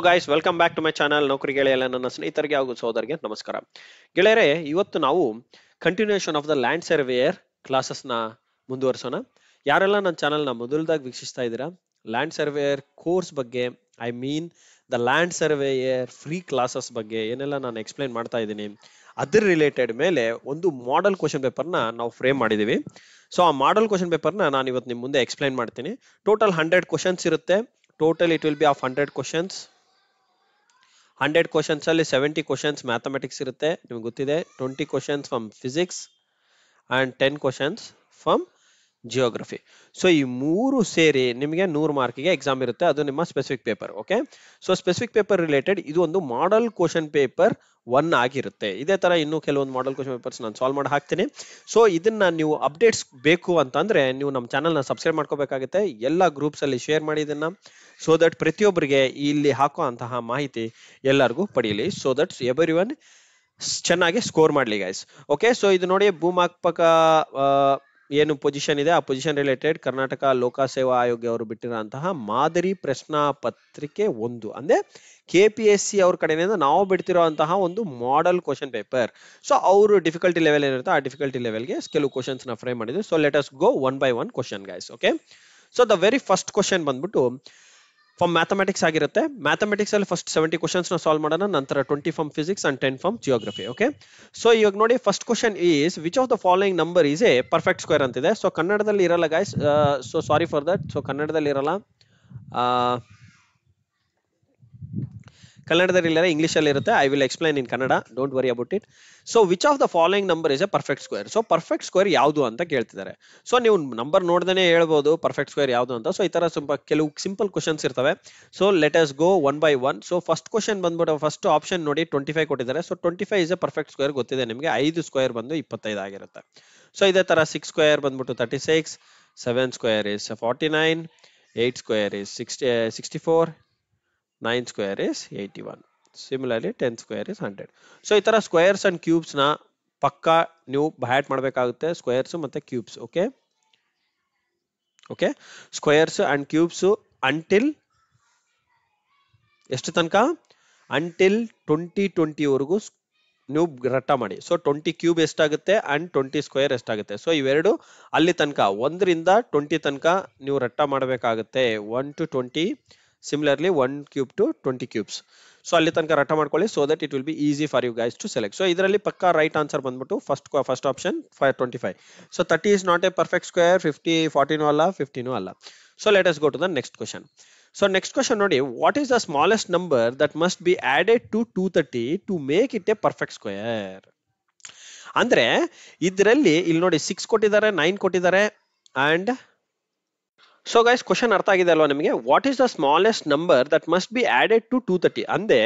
Guys welcome back to my channel ನೌಕರಿ ಗೆಳೆಯಲ್ಲ ನನ್ನ ಸ್ನೇಹಿತರಿಗೆ ಹಾಗೂ ಸಹೋದರಿಗೆ ನಮಸ್ಕಾರ ಗೆಳೆಯರೆ. ಇವತ್ತು ನಾವು continuation of the land surveyor classes ನ ಮುಂದುವರಿಸೋಣ. ಯಾರೆಲ್ಲ ನನ್ನ ಚಾನಲ್ ನ ಮೊದಲದಾಗಿ ವೀಕ್ಷಿಸ್ತಾ ಇದ್ದೀರಾ, ಲ್ಯಾಂಡ್ ಸರ್ವೇಯರ್ ಕೋರ್ಸ್ ಬಗ್ಗೆ I mean the land surveyor free classes ಬಗ್ಗೆ ಏನೆಲ್ಲ ನಾನು ಎಕ್ಸ್ಪ್ಲೈನ್ ಮಾಡ್ತಾ ಇದ್ದೀನಿ, ಅದ್ರ ರಿಲೇಟೆಡ್ ಮೇಲೆ ಒಂದು ಮಾಡೆಲ್ ಕ್ವಶನ್ ಪೇಪರ್ನ ನಾವು ಫ್ರೇಮ್ ಮಾಡಿದೀವಿ. ಸೊ ಆ ಮಾಡೆಲ್ ಕ್ವಶನ್ ಪೇಪರ್ನ ನಾನು ಇವತ್ತು ನಿಮ್ಮ ಮುಂದೆ ಎಕ್ಸ್ಪ್ಲೈನ್ ಮಾಡ್ತೀನಿ. ಟೋಟಲ್ 100 ಕ್ವಶನ್ಸ್ ಇರುತ್ತೆ. Total it will B of 100 questions. 100 questions ಅಲ್ಲಿ 70 ಕ್ವಶನ್ಸ್ ಮ್ಯಾಥಮೆಟಿಕ್ಸ್ ಇರುತ್ತೆ, ನಿಮ್ಗೆ ಗೊತ್ತಿದೆ. 20 questions from physics and 10 questions from geography. So ಈ ಮೂರು ಸೇರಿ ನಿಮಗೆ 100 ಮಾರ್ಕಿಗೆ ಎಕ್ಸಾಮ್ ಇರುತ್ತೆ. ಅದು ನಿಮ್ಮ specific paper. Okay, so specific paper related ಇದು ಒಂದು ಮಾಡೆಲ್ ಕ್ವಶನ್ ಪೇಪರ್ 1 ಆಗಿರುತ್ತೆ. ಇದೇ ತರ ಇನ್ನೂ ಕೆಲವೊಂದು ಮಾಡೆಲ್ ಕ್ವಶನ್ ಪೇಪರ್ಸ್ ನಾನು ಸಾಲ್ವ್ ಮಾಡಿ ಹಾಕ್ತೀನಿ. ಸೊ ಇದನ್ನ ನೀವು ಅಪ್ಡೇಟ್ಸ್ ಬೇಕು ಅಂತಂದ್ರೆ ನೀವು ನಮ್ಮ ಚಾನಲ್ ನ ಸಬ್ಸ್ಕ್ರೈಬ್ ಮಾಡ್ಕೋಬೇಕಾಗುತ್ತೆ. ಎಲ್ಲ ಗ್ರೂಪ್ಸ್ ಅಲ್ಲಿ ಶೇರ್ ಮಾಡಿ ಇದನ್ನ, ಸೊ ದಟ್ ಪ್ರತಿಯೊಬ್ಬರಿಗೆ ಇಲ್ಲಿ ಹಾಕೋ ಅಂತಹ ಮಾಹಿತಿ ಎಲ್ಲರಿಗೂ ಪಡೀಲಿ, ಸೊ ದಟ್ ಎವ್ರಿ ಒನ್ ಚೆನ್ನಾಗಿ ಸ್ಕೋರ್ ಮಾಡ್ಲಿ ಗೈಸ್. ಓಕೆ, ಸೊ ಇದು ನೋಡಿ ಭೂಮಾಪಕ ಏನು ಪೊಸಿಷನ್ ಇದೆ ಆ ಪೊಸಿಷನ್ ರಿಲೇಟೆಡ್ ಕರ್ನಾಟಕ ಲೋಕ ಸೇವಾ ಆಯೋಗ ಅವರು ಬಿಟ್ಟಿರುವಂತಹ ಮಾದರಿ ಪ್ರಶ್ನಾ ಪತ್ರಿಕೆ 1 ಅಂದ್ರೆ KPSC ಅವ್ರ ಕಡೆಯಿಂದ ನಾವು ಬಿಡ್ತಿರುವಂತಹ ಒಂದು ಮಾಡೆಲ್ ಕ್ವಶನ್ ಪೇಪರ್. ಸೊ ಅವರು ಡಿಫಿಕಲ್ಟಿ ಲೆವೆಲ್ ಏನಿರುತ್ತೆ ಆ ಡಿಫಿಕಲ್ಟಿ ಲೆವೆಲ್ಗೆ ಕೆಲವು ಕ್ವಶನ್ಸ್ ನ ಫ್ರೇಮ್ ಮಾಡಿದ್ರು. So let us go one by one question guys. Okay, so the very first question ಬಂದ್ಬಿಟ್ಟು ಫ್ರಮ್ ಮ್ಯಾಥಮೆಟಿಕ್ಸ್ ಆಗಿರುತ್ತೆ. ಮ್ಯಾಥಮೆಟಿಕ್ಸ್ ಅಲ್ಲಿ ಫಸ್ಟ್ 70 ಕ್ವಶನ್ಸ್ ನ ಸಾಲ್ವ್ ಮಾಡೋಣ, ನಂತರ 20 from physics and 10 from geography. Okay, so ಇವಾಗ ನೋಡಿ first question is which of the following number is A perfect square ಅಂತಿದೆ. So ಕನ್ನಡದಲ್ಲಿ ಇರಲ್ಲ guys, so sorry for that. So ಕನ್ನಡದಲ್ಲಿ ಇರಲ್ಲ, ಕನ್ನಡದಲ್ಲಿ ಇಲ್ಲ, ಇಂಗ್ಲಿಷ್ ಅಲ್ಲಿ ಇರುತ್ತೆ. I will explain in Kannada, don't worry about it. So which of the following number is A perfect square. So perfect square ಯಾವುದು ಅಂತ ಕೇಳ್ತಿದ್ದಾರೆ. ಸೊ ನೀವು ನಂಬರ್ ನೋಡ್ದೇನೆ ಹೇಳ್ಬೋದು ಪರ್ಫೆಕ್ಟ್ ಸ್ಕ್ವೇರ್ ಯಾವುದು ಅಂತ. ಸೊ ಈ ತರ ಸ್ವಲ್ಪ ಕೆಲವು ಸಿಂಪಲ್ ಕ್ವಶನ್ಸ್ ಇರ್ತವೆ. So let us go one by one. So first question ಬಂದ್ಬಿಟ್ಟು ಫಸ್ಟ್ ಆಪ್ಷನ್ ನೋಡಿ 25 ಕೊಟ್ಟಿದ್ದಾರೆ. So 25 is A perfect square ಗೊತ್ತಿದೆ ನಿಮಗೆ. 5 ಸ್ಕ್ವೇರ್ ಬಂದು 25 ಆಗಿರುತ್ತೆ. ಸೊ ಇದೇ ತರ 6 ಸ್ಕ್ವೇರ್ ಬಂದ್ಬಿಟ್ಟು 36, 7 square is 49, 8 square is 64, 9 square is 81. Similarly 10 square is 100. So ಈ ತರ ಸ್ಕ್ವೇರ್ಸ್ ಅಂಡ್ ಕ್ಯೂಬ್ಸ್ ನ ಪಕ್ಕಾ ನೀವು ಹ್ಯಾಟ್ ಮಾಡಬೇಕಾಗುತ್ತೆ, ಸ್ಕ್ವೇರ್ಸ್ ಮತ್ತೆ cubes. Okay okay, squares and cubes until ಎಷ್ಟು ತನಕ? ಅಂಟಿಲ್ 2020 ವರೆಗೂ ನೀವು ರಟ್ಟ ಮಾಡಿ. ಸೊ 20 ಕ್ಯೂಬ್ ಎಷ್ಟಾಗುತ್ತೆ ಅಂಡ್ 20 ಸ್ಕ್ವೇರ್ ಎಷ್ಟಾಗುತ್ತೆ. ಸೊ ಇವೆರಡು ಅಲ್ಲಿ ತನಕ 1ರಿಂದ 20 ತನಕ ನೀವು ರಟ್ಟ ಮಾಡಬೇಕಾಗುತ್ತೆ. 1 to 20, similarly 1 cube to 20 cubes. So ಅಲ್ಲಿ ತನಕ ರಟ್ಟ ಮಾಡ್ಕೊಳ್ಳಿ, so that it will be easy for you guys to select. So ಇದರಲ್ಲಿ ಪಕ್ಕಾ ರೈಟ್ ಆನ್ಸರ್ ಬಂದ್ಬಿಟ್ಟು first option 25. So 30 is not a perfect square. 50 40 ಅಲ್ಲ, 50 ಅಲ್ಲ. So let us go to the next question. So next question ನೋಡಿ, what is the smallest number that must be added to 230 to make it a perfect square. ಅಂದ್ರೆ ಇದರಲ್ಲಿ ಇಲ್ಲಿ ನೋಡಿ 6 ಕೊಟ್ಟಿದ್ದಾರೆ, 9 ಕೊಟ್ಟಿದ್ದಾರೆ and so guys question ಅರ್ಥ ಆಗಿದೆ ಅಲ್ವಾ ನಿಮಗೆ? What is the smallest number that must be added to 230 ಅಂದ್ರೆ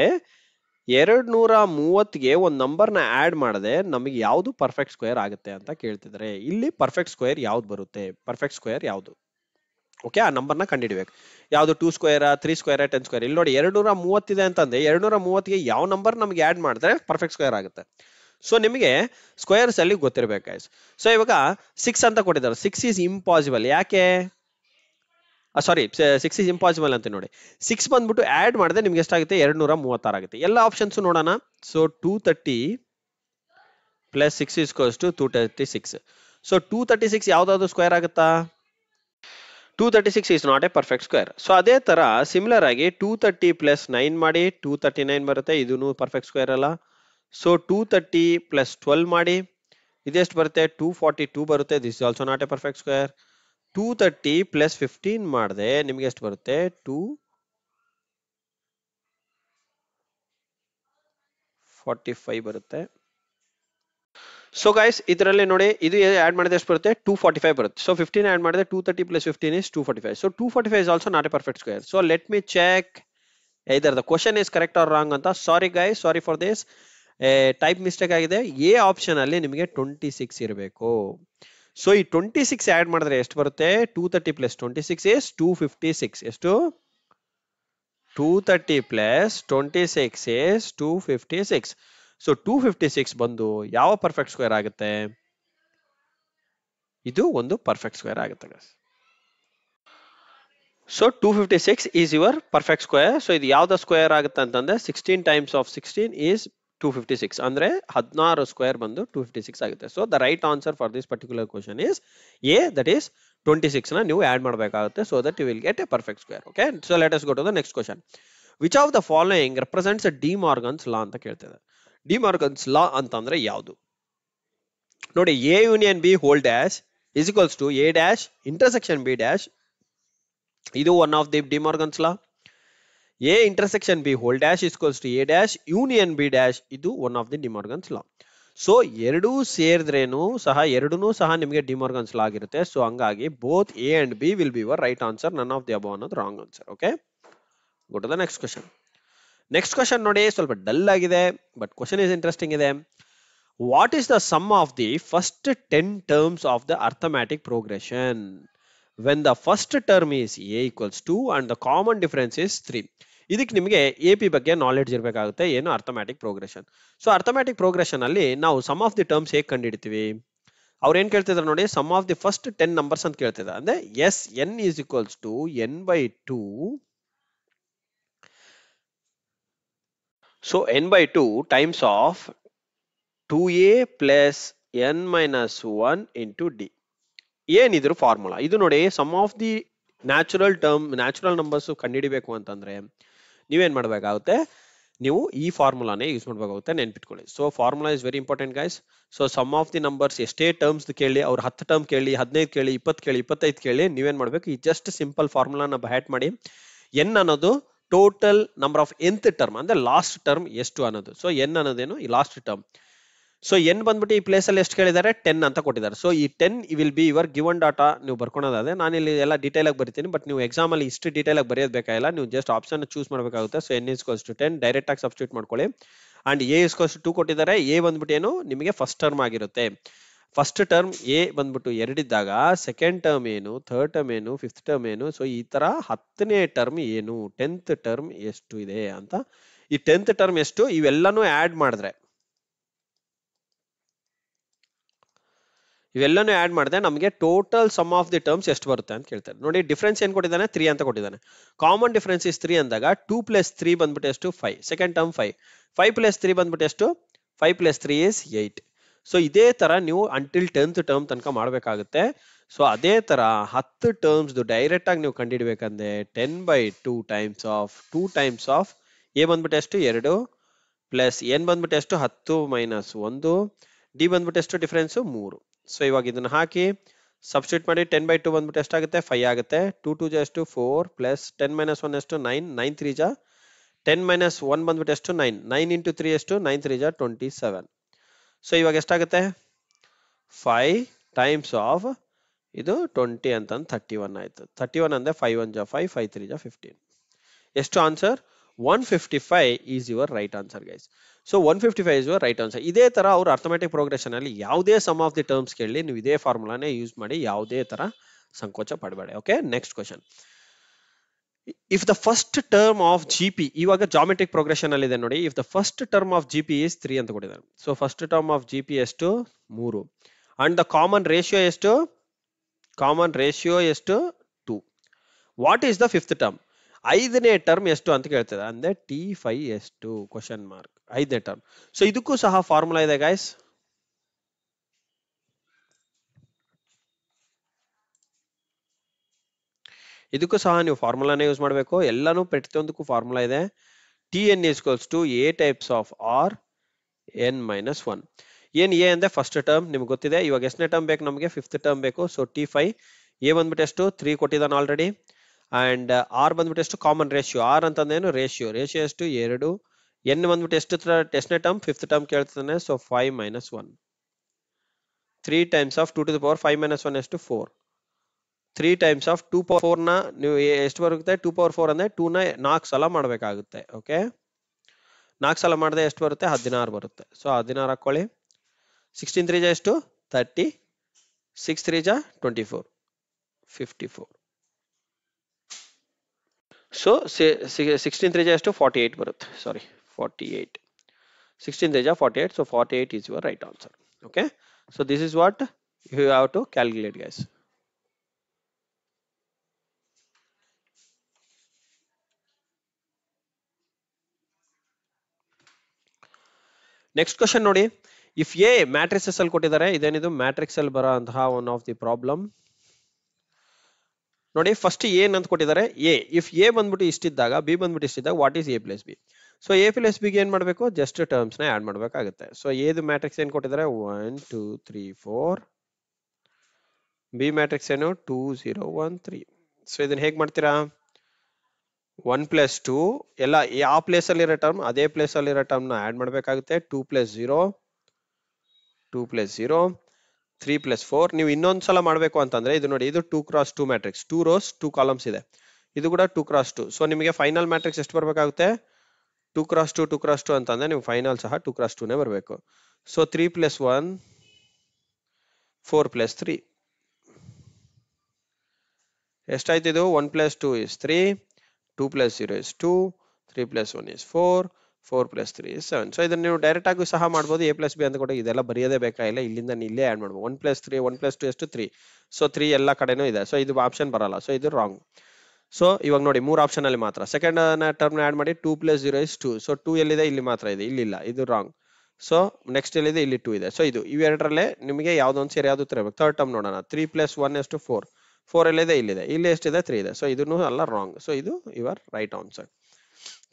230ಗೆ ಒಂದು ನಂಬರ್ ನ ಆಡ್ ಮಾಡದೆ ನಮಗೆ ಯಾವ್ದು ಪರ್ಫೆಕ್ಟ್ ಸ್ಕ್ವೇರ್ ಆಗುತ್ತೆ ಅಂತ ಕೇಳ್ತಿದ್ದಾರೆ. ಇಲ್ಲಿ ಪರ್ಫೆಕ್ಟ್ ಸ್ಕ್ವೇರ್ ಯಾವ್ದು ಬರುತ್ತೆ? ಪರ್ಫೆಕ್ಟ್ ಸ್ಕ್ವೇರ್ ಯಾವ್ದು? ಓಕೆ, ಆ ನಂಬರ್ನ ಕಂಡುಹಿಡಿಬೇಕು. ಯಾವ್ದು 2 ಸ್ಕ್ವೇರ್, 3 ಸ್ಕ್ವೇರ್, 10 ಸ್ಕ್ವೇರ್? ಇಲ್ಲಿ ನೋಡಿ 230 ಇದೆ ಅಂತಂದ್ರೆ 230ಗೆ ಯಾವ ನಂಬರ್ ನಮ್ಗೆ ಆಡ್ ಮಾಡಿದ್ರೆ ಪರ್ಫೆಕ್ಟ್ ಸ್ಕ್ವೇರ್ ಆಗುತ್ತೆ. ಸೊ ನಿಮಗೆ ಸ್ಕ್ವೇರ್ಸ್ ಅಲ್ಲಿ ಗೊತ್ತಿರ್ಬೇಕು ಗೈಸ್. ಸೊ ಇವಾಗ 6 ಅಂತ ಕೊಟ್ಟಿದ್ದಾರೆ. 6 ಈಸ್ ಇಂಪಾಸಿಬಲ್. ಯಾಕೆ? ಸಾರಿ, 6 ಇಸ್ ಇಂಪಾಸಿಬಲ್ ಅಂತ ನೋಡಿ. 6 ಬಂದ್ಬಿಟ್ಟು ಆಡ್ ಮಾಡಿದ್ರೆ ನಿಮ್ಗೆ ಎಷ್ಟಾಗುತ್ತೆ? 236 ಆಗುತ್ತೆ. ಎಲ್ಲ ಆಪ್ಷನ್ಸ್ ನೋಡೋಣ. So 230 plus 6 is equals to 236. So 236 ಯಾವ್ದಾದ್ರು ಸ್ಕ್ವೇರ್ ಆಗುತ್ತಾ? 236 is not a perfect square. So ಅದೇ ತರ ಸಿಮಿಲರ್ ಆಗಿ 230 ಪ್ಲಸ್ 9 ಮಾಡಿ 239 ಬರುತ್ತೆ, ಇದೂ ಪರ್ಫೆಕ್ಟ್ ಸ್ಕ್ವೇರ್ ಅಲ್ಲ. ಸೊ 230 ಪ್ಲಸ್ 12 ಮಾಡಿ ಇದೆಷ್ಟು ಬರುತ್ತೆ? 242 ಬರುತ್ತೆ, this is also not a perfect square. 230 plus 15 ಮಾಡಿದೆ ನಿಮ್ಗೆ ಎಷ್ಟು ಬರುತ್ತೆ? 245 ಬರುತ್ತೆ. ಸೊ ಗೈಸ್ ಇದರಲ್ಲಿ ನೋಡಿ ಇದು ಆಡ್ ಮಾಡಿದ್ರೆ ಎಷ್ಟು ಬರುತ್ತೆ? 245 ಬರುತ್ತೆ. ಸೊ 15 ಆಡ್ ಮಾಡಿದ್ರೆ 230 plus 15 is 245. So 245 is also not a perfect square. So let me check either the question is correct or wrong ಅಂತ. Sorry guys, sorry for this, type mistake ಆಗಿದೆ. ಎ ಆಪ್ಷನ್ ಅಲ್ಲಿ ನಿಮಗೆ 26 ಇರಬೇಕು. So ಈ 26 add ಮಾಡಿದ್ರೆ ಎಷ್ಟು ಬರುತ್ತೆ? 230 plus 26 is 256. ಎಷ್ಟು? 230 ಪ್ಲಸ್ 26 is 256. ಸೊ 256 ಬಂದು ಯಾವ ಪರ್ಫೆಕ್ಟ್ ಸ್ಕ್ವೇರ್ ಆಗುತ್ತೆ? ಇದು ಒಂದು ಪರ್ಫೆಕ್ಟ್ ಸ್ಕ್ವೇರ್ ಆಗುತ್ತೆ. So 256 is your perfect square. So ಇದು ಯಾವ್ದು ಸ್ಕ್ವೇರ್ ಆಗುತ್ತೆ ಅಂತಂದ್ರೆ 16 times of 16 is 256 ಅಂದ್ರೆ 16 ಸ್ಕ್ವೇರ್ ಬಂದು 256 ಆಗುತ್ತೆ. So the right answer for this particular question is A, that is 26 ನ ನೀವು ಆಡ್ ಮಾಡಬೇಕಾಗುತ್ತೆ. So that you will get a perfect square. Okay, so let us go to the next question. Which of the following represents De Morgan's law ಅಂತ ಕೇಳ್ತಿದೆ. De Morgan's law ಅಂತಂದ್ರೆ ಯಾವುದು ನೋಡಿ, A union B whole dash is equals to A dash intersection B dash. ಇದು one of the De Morgan's law. A intersection B whole dash is equals to A dash union B dash, ಇದು one of the De Morgan's law. So ಎರಡೂ ಸೇರಿದ್ರೇನು ಸಹ ನಿಮಗೆ D Morgan's ಲಾ ಆಗಿರುತ್ತೆ. So ಹಂಗಾಗಿ both A and B will be your right answer, none of the above ಅನ್ನೋದು wrong answer. Okay, go to the next question. Next question ನೋಡಿ, ಸ್ವಲ್ಪ dull ಆಗಿದೆ ಬಟ್ ಕ್ವಶನ್ ಇಸ್ ಇಂಟ್ರೆಸ್ಟಿಂಗ್ ಇದೆ. What is the sum of the first 10 terms of the arithmetic progression when the first term is a equals 2 and the common difference is 3? ಇದಕ್ಕೆ ನಿಮಗೆ A P ಬಗ್ಗೆ knowledge ಇರಬೇಕಾಗುತ್ತೆ, ಏನು ಅರ್ಥಮ್ಯಾಟಿಕ್ progression. So ಅರ್ಥಮ್ಯಾಟಿಕ್ progression ಅಲ್ಲಿ ನಾವು some of the terms ಹೇಗೆ ಕಂಡುಹಿಡಿತೀವಿ? ಅವ್ರು ಏನ್ ಕೇಳ್ತಿದ್ರು ನೋಡಿ, sum of the first 10 numbers ಅಂತ ಕೇಳ್ತಿದ್ದಾರೆ. ಅಂದ್ರೆ S n is equals to n by 2. So n by 2 times of 2a plus n minus 1 into d. ಏನಿದ್ರು ಫಾರ್ಮುಲಾ ಇದು ನೋಡಿ. Sum of the natural numbers ಕಂಡುಹಿಡಿಬೇಕು ಅಂತಂದ್ರೆ ನೀವೇನ್ ಮಾಡಬೇಕಾಗುತ್ತೆ, ನೀವು ಈ ಫಾರ್ಮುಲಾನೇ ಯೂಸ್ ಮಾಡಬೇಕಾಗುತ್ತೆ, ನೆನ್ಪಿಟ್ಕೊಳ್ಳಿ. So formula is very important guys. So sum of the numbers ಎಷ್ಟೇ ಟರ್ಮ್ಸ್ ಕೇಳಿ, ಅವ್ರು 10 ಟರ್ಮ್ ಕೇಳಿ, 15 ಕೇಳಿ, 20 ಕೇಳಿ, 25 ಕೇಳಿ, ನೀವೇನ್ ಮಾಡ್ಬೇಕು, ಈ ಜಸ್ಟ್ ಸಿಂಪಲ್ ಫಾರ್ಮುಲಾನ ಹ್ಯಾಟ್ ಮಾಡಿ. ಎನ್ ಅನ್ನೋದು total number of nth term, ಅಂದ್ರೆ ಲಾಸ್ಟ್ ಟರ್ಮ್ ಎಷ್ಟು ಅನ್ನೋದು. ಸೊ ಎನ್ ಅನ್ನೋದೇನು ಈ ಲಾಸ್ಟ್ ಟರ್ಮ್. ಸೊ ಎನ್ ಬಂದ್ಬಿಟ್ಟು ಈ ಪ್ಲೇಸ್ ಅಲ್ಲಿ ಎಷ್ಟು ಕೇಳಿದ್ದಾರೆ, 10 ಅಂತ ಕೊಟ್ಟಿದ್ದಾರೆ. ಸೊ ಈ 10 will be your given data. ನೀವು ಬರ್ಕೊಳೋದಾದ್ರೆ ನಾನು ಇಲ್ಲಿ ಎಲ್ಲ ಡೀಟೇಲ್ ಆಗಿ ಬರಿತೀನಿ, ಬಟ್ ನೀವು ಎಕ್ಸಾಮ್ ಅಲ್ಲಿ ಇಷ್ಟು ಡೀಟೇಲ್ ಆಗಿ ಬರೆಯೋದು ಬೇಕಾಗಿಲ್ಲ. ನೀವು ಜಸ್ಟ್ ಆಪ್ಷನ್ ಚೂಸ್ ಮಾಡಬೇಕಾಗುತ್ತೆ. So n is equals to 10 direct ಆಗಿ ಸಬ್ಸ್ಟಿಟ್ಯೂಟ್ ಮಾಡ್ಕೊಳ್ಳಿ. ಅಂಡ್ ಎ ಇಸ್ಕೋಸ್ ಟು 2 ಕೊಟ್ಟಿದ್ದಾರೆ. ಎ ಬಂದ್ಬಿಟ್ಟು ಏನು ನಿಮಗೆ ಫಸ್ಟ್ ಟರ್ಮ್ ಆಗಿರುತ್ತೆ. ಫಸ್ಟ್ ಟರ್ಮ್ ಎ ಬಂದ್ಬಿಟ್ಟು 2 ಇದ್ದಾಗ ಸೆಕೆಂಡ್ ಟರ್ಮ್ ಏನು, ಥರ್ಡ್ ಟರ್ಮ್ ಏನು, ಫಿಫ್ತ್ ಟರ್ಮ್ ಏನು. ಸೊ ಈ ತರ 10ನೇ ಟರ್ಮ್ ಏನು, 10th ಟರ್ಮ್ ಎಷ್ಟು ಇದೆ ಅಂತ. ಈ 10th ಟರ್ಮ್ ಎಷ್ಟು ಇವೆಲ್ಲಾನು ಆಡ್ ಮಾಡಿದ್ರೆ ನಮಗೆ total some of the terms ಎಷ್ಟು ಬರುತ್ತೆ ಅಂತ ಕೇಳ್ತಾರೆ. ನೋಡಿ ಡಿಫರೆನ್ಸ್ ಏನ್ ಕೊಟ್ಟಿದ್ದಾನೆ, 3 ಅಂತ ಕೊಟ್ಟಿದ್ದಾನೆ. ಕಾಮನ್ ಡಿಫರೆನ್ಸ್ ಇಸ್ 3 ಅಂದಾಗ 2 ಪ್ಲಸ್ 3 ಬಂದ್ಬಿಟ್ಟು ಎಷ್ಟು, 5. Second term 5. 5 ಪ್ಲಸ್ 3 ಬಂದ್ಬಿಟ್ಟು ಎಷ್ಟು, 5 ಪ್ಲಸ್ 3 ಇಸ್ 8. ಸೊ ಇದೇ ತರ ನೀವು ಅಂಟಿಲ್ 10th ಟರ್ಮ್ ತನಕ ಮಾಡಬೇಕಾಗುತ್ತೆ. ಸೊ ಅದೇ ತರ 10 ಟರ್ಮ್ಸ್ ಡೈರೆಕ್ಟ್ ಆಗಿ ನೀವು ಕಂಡುಹಿಡಬೇಕಂದ್ರೆ 10/2 ಟೈಮ್ಸ್ ಆಫ್ ಎ ಬಂದ್ಬಿಟ್ಟು ಎಷ್ಟು, 2 ಪ್ಲಸ್ ಎನ್ ಬಂದ್ಬಿಟ್ಟು ಎಷ್ಟು, 10 ಮೈನಸ್ 1, ಡಿ ಬಂದ್ಬಿಟ್ಟು ಎಷ್ಟು ಡಿಫರೆನ್ಸ್ 3. ಸೊ ಇವಾಗ ಇದನ್ನ ಹಾಕಿ ಸಬ್ಸ್ಟಿಟ್ಯೂಟ್ ಮಾಡಿ 10/2 ಬಂದ್ಬಿಟ್ಟು ಎಷ್ಟಾಗುತ್ತೆ, 5 ಆಗುತ್ತೆ. 2 2 ಜಾ ಎಷ್ಟು 4 ಪ್ಲಸ್ 10 ಮೈನಸ್ 1 ಎಷ್ಟು 9, 9 3 ಜಾ 10 ಮೈನಸ್ 1 ಬಂದ್ಬಿಟ್ಟು ಎಷ್ಟು 9, 9 ಇಂಟು 3 ಎಷ್ಟು 9 3 ಜಾ 27. ಸೊ ಇವಾಗ ಎಷ್ಟಾಗುತ್ತೆ 5 ಟೈಮ್ಸ್ ಆಫ್ ಇದು 20 ಅಂತಂದು 31 ಆಯ್ತು. 31 ಅಂದ್ರೆ 5 1 ಜಾ 5, 5 3 ಜಾ 15. ಎಷ್ಟು answer 155 is your right answer guys. So 155 is your right answer. ಇದೇ ತರ ಅವ್ರು ಅರ್ಥಮ್ಯಾಟಿಕ್ ಪ್ರೋಗ್ರೆಷನ್ ಅಲ್ಲಿ ಯಾವುದೇ ಸಮ್ ಆಫ್ ದಿ ಟರ್ಮ್ಸ್ ಕೇಳಿ ನೀವು ಇದೇ ಫಾರ್ಮುಲಾನೇ ಯೂಸ್ ಮಾಡಿ, ಯಾವುದೇ ತರ ಸಂಕೋಚ ಪಡಬೇಡಿ. Okay, next question. If the first term of G P, ಇವಾಗ ಜಾಮೆಟ್ರಿಕ್ ಪ್ರೋಗ್ರೆಷನ್ ಅಲ್ಲಿ ಇದೆ ನೋಡಿ. If the first term of G P is 3 ಅಂತ ಕೊಟ್ಟಿದ್ದಾರೆ. So first term of G P ಎಷ್ಟು 3 ಅಂಡ್ ದ ಕಾಮನ್ ರೇಷಿಯೋ ಎಷ್ಟು, 2. What is the fifth term, 5ನೇ term ಎಷ್ಟು ಅಂತ ಕೇಳ್ತದೆ. ಅಂದ್ರೆ T5 ಎಷ್ಟು ಕ್ವಶನ್ ಮಾರ್ಕ್, 5ನೇ ಟರ್ಮ್. ಸೊ ಇದಕ್ಕೂ ಸಹ ಫಾರ್ಮುಲಾ ಇದೆ ಗೈಸ್. ಇದಕ್ಕೂ ಸಹ ನೀವು ಫಾರ್ಮುಲಾನೇ ಯೂಸ್ ಮಾಡಬೇಕು. ಎಲ್ಲಾನು ಪ್ರತಿಯೊಂದಕ್ಕೂ ಫಾರ್ಮುಲಾ ಇದೆ. Tn equals to a times of r n minus 1. ಏನ್ ಎ ಅಂದ್ರೆ ಫಸ್ಟ್ ಟರ್ಮ್ ನಿಮ್ಗೆ ಗೊತ್ತಿದೆ. ಇವಾಗ ಎಷ್ಟನೇ ಟರ್ಮ್ ಬೇಕು ನಮಗೆ, ಫಿಫ್ತ್ ಟರ್ಮ್ ಬೇಕು. ಸೊ T5 ಎ ಬಂದ್ಬಿಟ್ಟು ಎಷ್ಟು 3 ಕೊಟ್ಟಿದ್ದಾನೆ ಆಲ್ರೆಡಿ. ಅಂಡ್ ಆರ್ ಬಂದ್ಬಿಟ್ಟು ಎಷ್ಟು, ಕಾಮನ್ ರೇಷಿಯೋ. ಆರ್ ಅಂತಂದೇನು ರೇಷಿಯೋ ಎಷ್ಟು 2. ಎನ್ ಬಂದ್ಬಿಟ್ಟು ಎಷ್ಟು ಎಷ್ಟನೇ ಟರ್ಮ್, ಫಿಫ್ತ್ ಟರ್ಮ್ ಕೇಳ್ತಾನೆ. So 5 minus 1, 3 times of 2 to the power 5 minus 1 ಎಷ್ಟು 4. 3 ಟೈಮ್ಸ್ ಆಫ್ 2 ಪವರ್ 4 ನ ನೀವು ಎಷ್ಟು ಬರುತ್ತೆ, 2 ಪವರ್ 4 ಅಂದ್ರೆ 2 ನ 4 ಸಲ ಮಾಡಬೇಕಾಗುತ್ತೆ. ಓಕೆ, 4 ಸಲ ಮಾಡಿದ್ರೆ ಎಷ್ಟು ಬರುತ್ತೆ, 16 ಬರುತ್ತೆ. ಸೊ 16 ಹಾಕೊಳ್ಳಿ. 16 3 ಜಾ ಎಷ್ಟು 30, 6 3 ಜಾ 24, 54. ಸೊ 16 3 ಜಾ ಎಷ್ಟು 48 ಬರುತ್ತೆ. ಸಾರಿ 48. 16 3 ಜಾ 48. So 48 is your right answer. Okay, so this is what you have to calculate guys. Next question ನೋಡಿ, ಇಫ್ ಎ ಮ್ಯಾಟ್ರಿಸಸ್ ಅಲ್ಲಿ ಕೊಟ್ಟಿದ್ದಾರೆ, ಇದೇನಿದು ಮ್ಯಾಟ್ರಿಕ್ಸ್ ಅಲ್ಲಿ ಬರೋ ಅಂತಹ ಒನ್ ಆಫ್ ದಿ ಪ್ರಾಬ್ಲಮ್ ನೋಡಿ. ಫಸ್ಟ್ ಏನ್ ಅಂತ ಕೊಟ್ಟಿದ್ದಾರೆ ಎ. ಇಫ್ ಎ ಬಂದ್ಬಿಟ್ಟು ಇಷ್ಟಿದ್ದಾಗ ಬಿ ಬಂದ್ಬಿಟ್ಟು ಇಷ್ಟಿದ್ದಾಗ what is A plus B? So A plus ಬಿಗೆ ಏನ್ ಮಾಡ್ಬೇಕು, ಜಸ್ಟ್ ಟರ್ಮ್ಸ್ ನ ಆಡ್ ಮಾಡ್ಬೇಕಾಗುತ್ತೆ. ಸೊ ಎದು ಮ್ಯಾಟ್ರಿಕ್ಸ್ ಏನ್ ಕೊಟ್ಟಿದ್ದಾರೆ 1 2 3 4, ಬಿ ಮ್ಯಾಟ್ರಿಕ್ಸ್ ಏನು 2 0 1 3. ಸೊ ಇದನ್ನ ಹೇಗ್ ಮಾಡ್ತೀರಾ, 1 + 2 ಎಲ್ಲ ಯಾವ ಪ್ಲೇಸ್ ಅಲ್ಲಿ ಇರೋ ಟರ್ಮ್ ಅದೇ ಪ್ಲೇಸ್ ಅಲ್ಲಿ ಇರೋ ಟರ್ಮ್ ನ ಆಡ್ ಮಾಡ್ಬೇಕಾಗುತ್ತೆ. 2 + 0 2 + 0 3 + 4. ನೀವು ಇನ್ನೊಂದ್ಸಲ ಮಾಡ್ಬೇಕು ಅಂತಂದ್ರೆ ಇದು ನೋಡಿ, ಇದು 2 × 2 ಮ್ಯಾಟ್ರಿಕ್ಸ್, 2 rows 2 ಕಾಲಮ್ಸ್ ಇದೆ. ಇದು ಕೂಡ 2 × 2. ಸೊ ನಿಮಗೆ ಫೈನಲ್ ಮ್ಯಾಟ್ರಿಕ್ಸ್ ಎಷ್ಟು ಬರ್ಬೇಕಾಗುತ್ತೆ, 2 × 2 2 × 2 ಅಂತಂದ್ರೆ ನೀವು ಫೈನಲ್ ಸಹ 2 × 2 ನೇ ಬರಬೇಕು. ಸೊ 3 + 1 4 + 3 ಎಷ್ಟಾಯ್ತು ಇದು, 1 + 2 is 3, 2 + 0 is 2, 3 + 1 is 4, 4 + 3 is 7. So ಇದನ್ನ ನೀವು ಡೈರೆಕ್ಟ್ ಆಗಿ ಸಹ ಮಾಡ್ಬೋದು. ಎ ಪ್ಲಸ್ ಬಿ ಅಂತ ಕೊಟ್ಟು ಇದೆಲ್ಲ ಬರೆಯೋದೇ ಬೇಕಾಗಿಲ್ಲ, ಇಲ್ಲಿಂದ ಇಲ್ಲೇ ಆಡ್ ಮಾಡ್ಬೋದು. 1 + 3 1 + 2 ಎಷ್ಟು 3. ಸೊ 3 ಎಲ್ಲ ಕಡೆನೂ ಇದೆ. ಸೊ ಇದು ಆಪ್ಷನ್ ಬರಲ್ಲ, ಸೊ ಇದು ರಾಂಗ್. ಸೊ ಇವಾಗ ನೋಡಿ 3 ಆಪ್ಷನ್ ಅಲ್ಲಿ ಮಾತ್ರ ಸೆಕೆಂಡ್ ಟರ್ಮ್ ಆಡ್ ಮಾಡಿ. 2 + 0 is 2. ಸೊ 2 ಎಲ್ಲಿದೆ, ಇಲ್ಲಿ ಮಾತ್ರ ಇದೆ, ಇಲ್ಲಿಲ್ಲ, ಇದು ರಾಂಗ್. ಸೊ ನೆಕ್ಸ್ಟ್ ಎಲ್ಲಿದೆ, ಇಲ್ಲಿ 2 ಇದೆ. ಸೊ ಇದು ಇವೆರಡರಲ್ಲೇ ನಿಮಗೆ ಯಾವ್ದೊಂದು ಸೇರಿ ಯಾವ್ದು ತರಬೇಕು. ಥರ್ಡ್ ಟರ್ಮ್ ನೋಡೋಣ. 3 + 1 ಎಷ್ಟು 4, 4 ಎಲ್ಲಿದೆ, ಇಲ್ಲಿದೆ, ಇಲ್ಲಿ ಎಷ್ಟಿದೆ 3 ಇದೆ. ಸೊ ಇದನ್ನು ಅಲ್ಲ ರಾಂಗ್. ಸೊ ಇದು your right answer.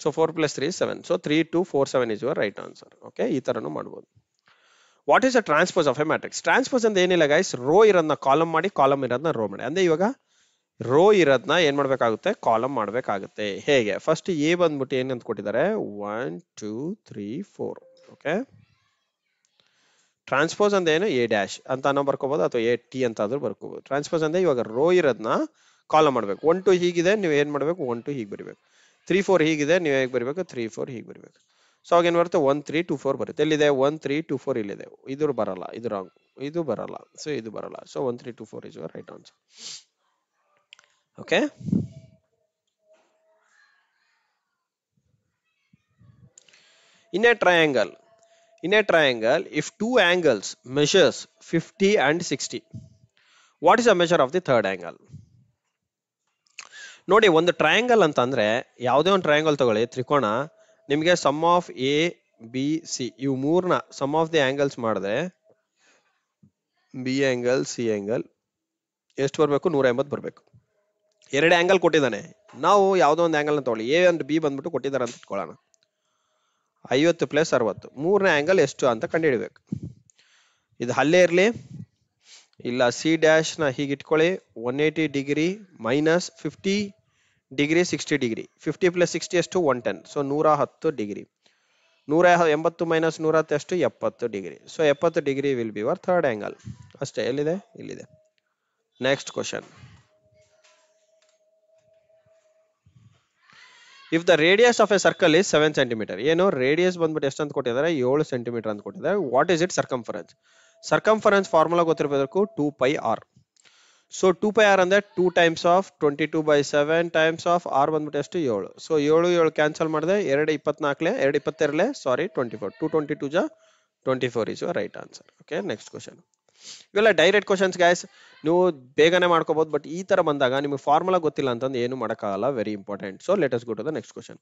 So 4 + 3 is 7. So 3 2 4 7 is your right answer. Okay, ಈ ತರನು ಮಾಡಬಹುದು. What is a transpose of A matrix? Transpose ಅಂತ ಏನಿಲ್ಲ ಗೈಸ್, ರೋ ಇರೋದನ್ನ ಕಾಲಮ್ ಮಾಡಿ, ಕಾಲಮ್ ಇರೋದನ್ನ ರೋ ಮಾಡಿ. ಅಂದ್ರೆ ಇವಾಗ ರೋ ಇರೋದನ್ನ ಏನ್ ಮಾಡ್ಬೇಕಾಗುತ್ತೆ, ಕಾಲಮ್ ಮಾಡ್ಬೇಕಾಗುತ್ತೆ. ಹೇಗೆ, ಫಸ್ಟ್ ಎ ಬಂದ್ಬಿಟ್ಟು ಏನಂತ ಕೊಟ್ಟಿದ್ದಾರೆ 1 2 3 4. ಓಕೆ, ಟ್ರಾನ್ಸ್ಪೋಸ್ ಅಂದ್ರೆ ಏನು, ಎ ಡ್ಯಾಶ್ ಅಂತ ನಾವು ಬರ್ಕೋಬಹುದು, ಅಥವಾ ಎ ಟಿ ಅಂತ ಆದ್ರೂ ಬರ್ಕೋಬಹುದು. ಟ್ರಾನ್ಸ್ಪೋಸ್ ಅಂದ್ರೆ ಇವಾಗ ರೋ ಇರೋದನ್ನ ಕಾಲಮ್ ಮಾಡ್ಬೇಕು. 1 2 ಹೀಗಿದೆ, ನೀವು ಏನ್ ಮಾಡ್ಬೇಕು, 1 2 ಹೀಗೆ ಬರಿಬೇಕು. 3 4 ಹೀಗಿದೆ, ನೀವು ಹೇಗೆ ಬರಿಬೇಕು, 3 4 ಹೀಗೆ ಬರಿಬೇಕು. ಸೊ ಅವಾಗ ಏನ್ ಬರುತ್ತೆ, 1 3 2 4 ಬರುತ್ತೆ. ಎಲ್ಲಿದೆ 1 3 2 4 ಇಲ್ಲಿದೆ. ಇದು ಬರಲ್ಲ, ಇದು ರಾಂಗ್, ಇದು ಬರಲ್ಲ, ಸೊ ಇದು ಬರಲ್ಲ. So 1 3 2 4 is your right answer. Okay, in a triangle if two angles measures 50 and 60, what is the measure of the third angle? ನೋಡಿ, ಒಂದು ಟ್ರಯಾಂಗಲ್ ಅಂತ ಅಂದ್ರೆ ಯಾವುದೇ ಒಂದು ಟ್ರಯಾಂಗಲ್ ತಗೊಳ್ಳಿ, ತ್ರಿಕೋಣ, ನಿಮಗೆ sum of a b c ಇವು ಮೂರನ್ನ ಸಮ್ ಆಫ್ ದಿ ಆಂಗಲ್ಸ್ ಮಾಡಿದ್ರೆ ಬಿ ಆಂಗಲ್ ಸಿ ಆಂಗಲ್ ಎಷ್ಟು ಬರಬೇಕು, 180 ಬರಬೇಕು. ಎರಡು ಆಂಗಲ್ ಕೊಟ್ಟಿದ್ದಾನೆ, ನಾವು ಯಾವುದೋ ಒಂದು ಆಂಗಲ್ ತಗೊಳ್ಳಿ, ಎ ಅಂಡ್ ಬಿ ಬಂದ್ಬಿಟ್ಟು ಕೊಟ್ಟಿದ್ದಾರೆ ಅಂತ ಇಟ್ಕೊಳ್ಳೋಣ. 50 + 60, ಮೂರನೇ ಆಂಗಲ್ ಎಷ್ಟು ಅಂತ ಕಂಡುಹಿಡಬೇಕು. ಇದು ಅಲ್ಲೇ ಇರಲಿ, ಇಲ್ಲ ಸಿ ಡ್ಯಾಶ್ ನ ಹೀಗೆ ಇಟ್ಕೊಳ್ಳಿ. 180 ಡಿಗ್ರಿ ಮೈನಸ್ 50 ಡಿಗ್ರಿ 60 ಡಿಗ್ರಿ, 50 + 60 ಎಷ್ಟು 110. So 110 degree. 180 ಮೈನಸ್ 110 ಎಷ್ಟು 70 degree. So 70 degree will be your third angle. ಅಷ್ಟೇ, ಎಲ್ಲಿದೆ, ಇಲ್ಲಿದೆ. Next question, if the radius of A circle is 7 centimetre, ಏನು ರೇಡಿಯಸ್ ಬಂದ್ಬಿಟ್ಟು ಎಷ್ಟು ಅಂತ ಕೊಟ್ಟಿದ್ದಾರೆ, 7 ಸೆಂಟಿಮೀಟರ್ ಅಂತ ಕೊಟ್ಟಿದ್ದಾರೆ. What is it circumference? Circumference formula ಗೊತ್ತಿರಬೇಕು, 2πr. ಸೊ 2πr ಅಂದ್ರೆ 2 times of 22/7 times of r ಬಂದ್ಬಿಟ್ಟು ಎಷ್ಟು 7. ಸೊ 7 7 ಕ್ಯಾನ್ಸಲ್ ಮಾಡಿದೆ, 2 24 2 22 ಸಾರಿ 24, 222 ಜಾ 24 is your right answer. Okay, next question. ಇವೆಲ್ಲ ಡೈರೆಕ್ಟ್ ಕ್ವಶನ್ಸ್ ಗೈಸ್, ನೀವು ಬೇಗನೆ ಮಾಡ್ಕೋಬಹುದು. ಬಟ್ ಈ ತರ ಬಂದಾಗ ನಿಮಗೆ ಫಾರ್ಮುಲಾ ಗೊತ್ತಿಲ್ಲ ಅಂತಂದ್ರೆ ಏನು ಮಾಡಕ್ಕಾಗಲ್ಲ, very important. So let us go to the next question.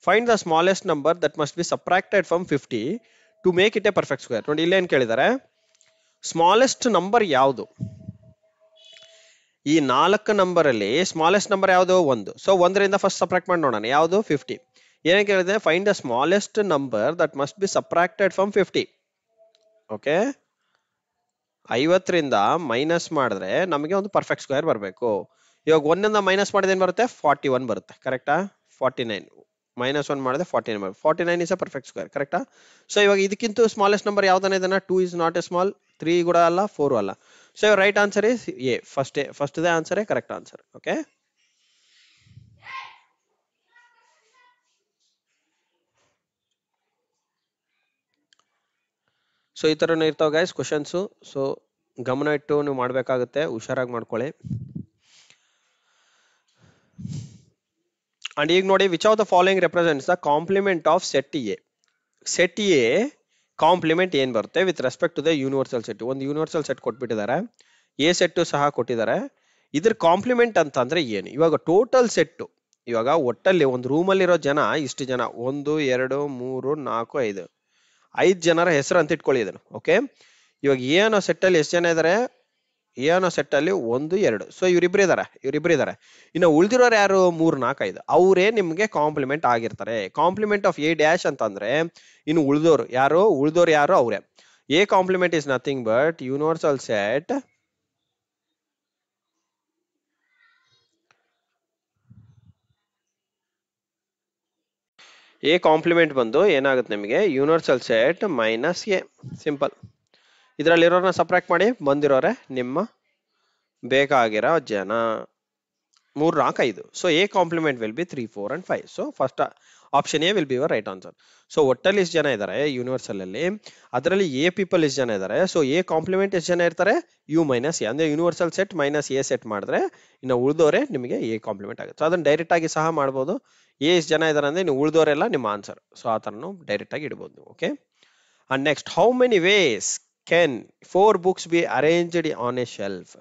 Find the smallest number that must be subtracted from 50 to make it a perfect square. ನೋಡಿ, ಇಲ್ಲೇನ್ ಕೇಳಿದ್ದಾರೆ, ಸ್ಮಾಲೆಸ್ಟ್ ನಂಬರ್ ಯಾವುದು? ಈ 4 ನಂಬರ್ ಅಲ್ಲಿ ಸ್ಮಾಲೆಸ್ಟ್ ನಂಬರ್ ಯಾವುದು 1. ಸೊ 1ರಿಂದ ಫಸ್ಟ್ ಸಬ್ಟ್ರಾಕ್ಟ್ ಮಾಡಿ ನೋಡೋಣ, ಯಾವುದು 50. ಏನ್ ಕೇಳಿದೆ, find the smallest number that must be subtracted from 50. Okay, 50ರಿಂದ ಮೈನಸ್ ಮಾಡಿದ್ರೆ ನಮಗೆ ಒಂದು ಪರ್ಫೆಕ್ಟ್ ಸ್ಕ್ವೇರ್ ಬರಬೇಕು. ಇವಾಗ 1ರಿಂದ ಮೈನಸ್ ಮಾಡಿದ್ರೆ ಏನ್ ಬರುತ್ತೆ, 41 ಬರುತ್ತೆ. ಕರೆಕ್ಟಾ? 49 -1 ಮಾಡಿದ್ರೆ 49 ಬರುತ್ತೆ. 49 ಇಸ್ ಅ ಪರ್ಫೆಕ್ಟ್ ಸ್ಕ್ವೇರ್. ಕರೆಕ್ಟಾ? ಸೊ ಇವಾಗ ಇದಕ್ಕಿಂತ ಸ್ಮಾಲೆಸ್ಟ್ ನಂಬರ್ ಯಾವ್ದಾನ ಇದನ್ನ, 2 ಇಸ್ ನಾಟ್ ಎ ಸ್ಮಾಲ್, 3 ಕೂಡ ಅಲ್ಲ, 4 ಅಲ್ಲ. So right answer is A. First they answer correct answer. Okay, so ಈ ತರನೇ ಇರ್ತಾವ ಗೈಸ್ ಕ್ವಶನ್ಸ್. ಸೊ ಗಮನ ಇಟ್ಟು ನೀವು ಮಾಡ್ಬೇಕಾಗುತ್ತೆ, ಹುಷಾರಾಗಿ ಮಾಡ್ಕೊಳ್ಳಿ. ಅಂಡ್ ಈಗ ನೋಡಿ, which of the following represents the complement of set a? Set A complement ಏನ್ ಬರುತ್ತೆ with respect to the universal set? ಒಂದು ಯೂನಿವರ್ಸಲ್ ಸೆಟ್ ಕೊಟ್ಬಿಟ್ಟಿದ್ದಾರೆ, ಎ ಸೆಟ್ ಸಹ ಕೊಟ್ಟಿದ್ದಾರೆ. ಇದ್ರ ಕಾಂಪ್ಲಿಮೆಂಟ್ ಅಂತ ಅಂದ್ರೆ ಏನು? ಇವಾಗ ಟೋಟಲ್ ಸೆಟ್, ಇವಾಗ ಒಟ್ಟಲ್ಲಿ ಒಂದು ರೂಮಲ್ಲಿ ಇರೋ ಜನ ಇಷ್ಟು ಜನ, 1 2 3 4 5, 5 ಜನರ ಹೆಸರು ಅಂತ ಇಟ್ಕೊಳ್ಳಿ ಇದನ್ನು. ಓಕೆ, ಇವಾಗ ಎ ಅನ್ನೋ ಸೆಟ್ ಅಲ್ಲಿ ಎಷ್ಟು ಜನ ಇದಾರೆ? ಎ ಅನ್ನೋ ಸೆಟ್ ಅಲ್ಲಿ 1 2, ಸೊ ಇವರಿಬ್ರು ಇದಾರೆ. ಇನ್ನು ಉಳಿದಿರೋರು ಯಾರು? 3 4 5, ಅವರೇ ನಿಮ್ಗೆ ಕಾಂಪ್ಲಿಮೆಂಟ್ ಆಗಿರ್ತಾರೆ. ಕಾಂಪ್ಲಿಮೆಂಟ್ ಆಫ್ ಎ ಡ್ಯಾಶ್ ಅಂತಂದ್ರೆ ಇನ್ನು ಉಳಿದೋರು ಯಾರು ಅವರೇ. A complement is nothing but universal set A complement ಬಂದು ಏನಾಗುತ್ತೆ ನಿಮಗೆ? Universal set minus A. Simple. ಇದರಲ್ಲಿರೋರನ್ನ ಸಬ್ಟ್ರಾಕ್ಟ್ ಮಾಡಿ, ಬಂದಿರೋರೆ ನಿಮ್ಮ ಬೇಕಾಗಿರೋ ಜನ. 3 4 5. So A complement will be 3 4 and 5. So first option A will be your right answer. So ಒಟ್ಟಲ್ಲಿ ಎಷ್ಟು ಜನ ಇದ್ದಾರೆ ಯೂನಿವರ್ಸಲ್ ಅಲ್ಲಿ? ಅದರಲ್ಲಿ ಎ ಪೀಪಲ್ ಎಷ್ಟು ಜನ ಇದ್ದಾರೆ? ಸೊ ಎ ಕಾಂಪ್ಲಿಮೆಂಟ್ ಎಷ್ಟು ಜನ ಇರ್ತಾರೆ? ಯು ಮೈನಸ್ ಎ, ಅಂದ್ರೆ universal set minus A set ಮಾಡಿದ್ರೆ ಇನ್ನು ಉಳಿದೋರೆ ನಿಮಗೆ ಎ ಕಾಂಪ್ಲಿಮೆಂಟ್ ಆಗುತ್ತೆ. ಸೊ ಅದನ್ನ ಡೈರೆಕ್ಟ್ ಆಗಿ ಸಹ ಮಾಡ್ಬೋದು. ಎ ಎಷ್ಟು ಜನ ಇದಾರೆ ಅಂದ್ರೆ ಇನ್ನು ಉಳಿದೋರೆಲ್ಲ ನಿಮ್ಮ ಆನ್ಸರ್. ಸೊ ಆ ತರನು ಡೈರೆಕ್ಟ್ ಆಗಿ ಇಡಬಹುದು. Okay, and next, how many ways can 4 books be arranged on a shelf?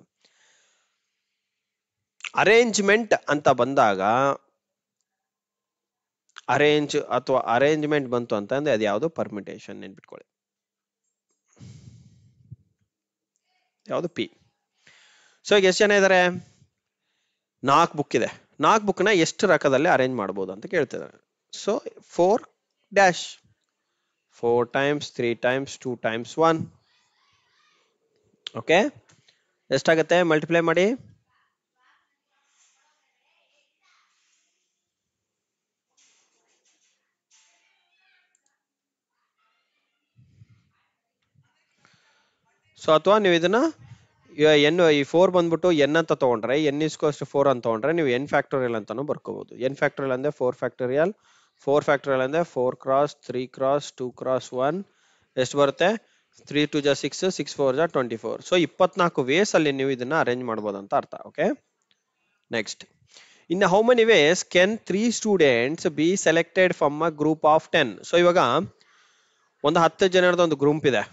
Arrangement ಅಂತ ಬಂದಾಗ, ಅರೇಂಜ್ ಅಥವಾ ಅರೇಂಜ್ಮೆಂಟ್ ಬಂತು ಅಂತಂದ್ರೆ ಅದು ಯಾವುದು? ಪರ್ಮಿಟೇಷನ್. ನೆನ್ಪಿಟ್ಕೊಳ್ಳಿ, ಯಾವುದು? ಪಿ. ಸೊ ಈಗ ಎಷ್ಟು ಜನ ಇದಾರೆ? 4 ಬುಕ್ ಇದೆ. 4 ಬುಕ್ ನ ಎಷ್ಟು ರಕದಲ್ಲಿ ಅರೇಂಜ್ ಮಾಡಬಹುದು ಅಂತ ಕೇಳ್ತಿದ್ದಾರೆ. So 4 dash 4 times 3 times 2 times 1. Okay, ಎಷ್ಟಾಗುತ್ತೆ? ಮಲ್ಟಿಪ್ಲೈ ಮಾಡಿ. ಸೊ ಅಥವಾ ನೀವು ಇದನ್ನ ಎನ್, ಈ 4 ಬಂದ್ಬಿಟ್ಟು ಎನ್ ಅಂತ ತಗೊಂಡ್ರೆ ಎನ್ ಇಸ್ಕೋಸ್ಟ್ 4 ಅಂತ ತಗೊಂಡ್ರೆ ನೀವು ಎನ್ ಫ್ಯಾಕ್ಟೋರಿಯಲ್ ಅಂತಾನು ಬರ್ಕೋಬಹುದು. ಎನ್ ಫ್ಯಾಕ್ಟೋರಿಯಲ್ ಅಂದ್ರೆ 4 ಫ್ಯಾಕ್ಟೋರಿಯಲ್. 4 ಫ್ಯಾಕ್ಟೋರಿಯಲ್ ಅಂದ್ರೆ 4 ಕ್ರಾಸ್ 3 ಕ್ರಾಸ್ 2 ಕ್ರಾಸ್ 1. ಎಷ್ಟು ಬರುತ್ತೆ? 3 2 ಜಾ 6, 6 4 ಜಾ 24. ಸೊ 24 ವೇಸ್ ಅಲ್ಲಿ ನೀವು ಇದನ್ನ ಅರೇಂಜ್ ಮಾಡಬಹುದು ಅಂತ ಅರ್ಥ. Okay, next, in how many ways can 3 students be selected from a group of 10? So ಇವಾಗ ಒಂದು 10 ಜನರದ ಒಂದು ಗ್ರೂಪ್ ಇದೆ.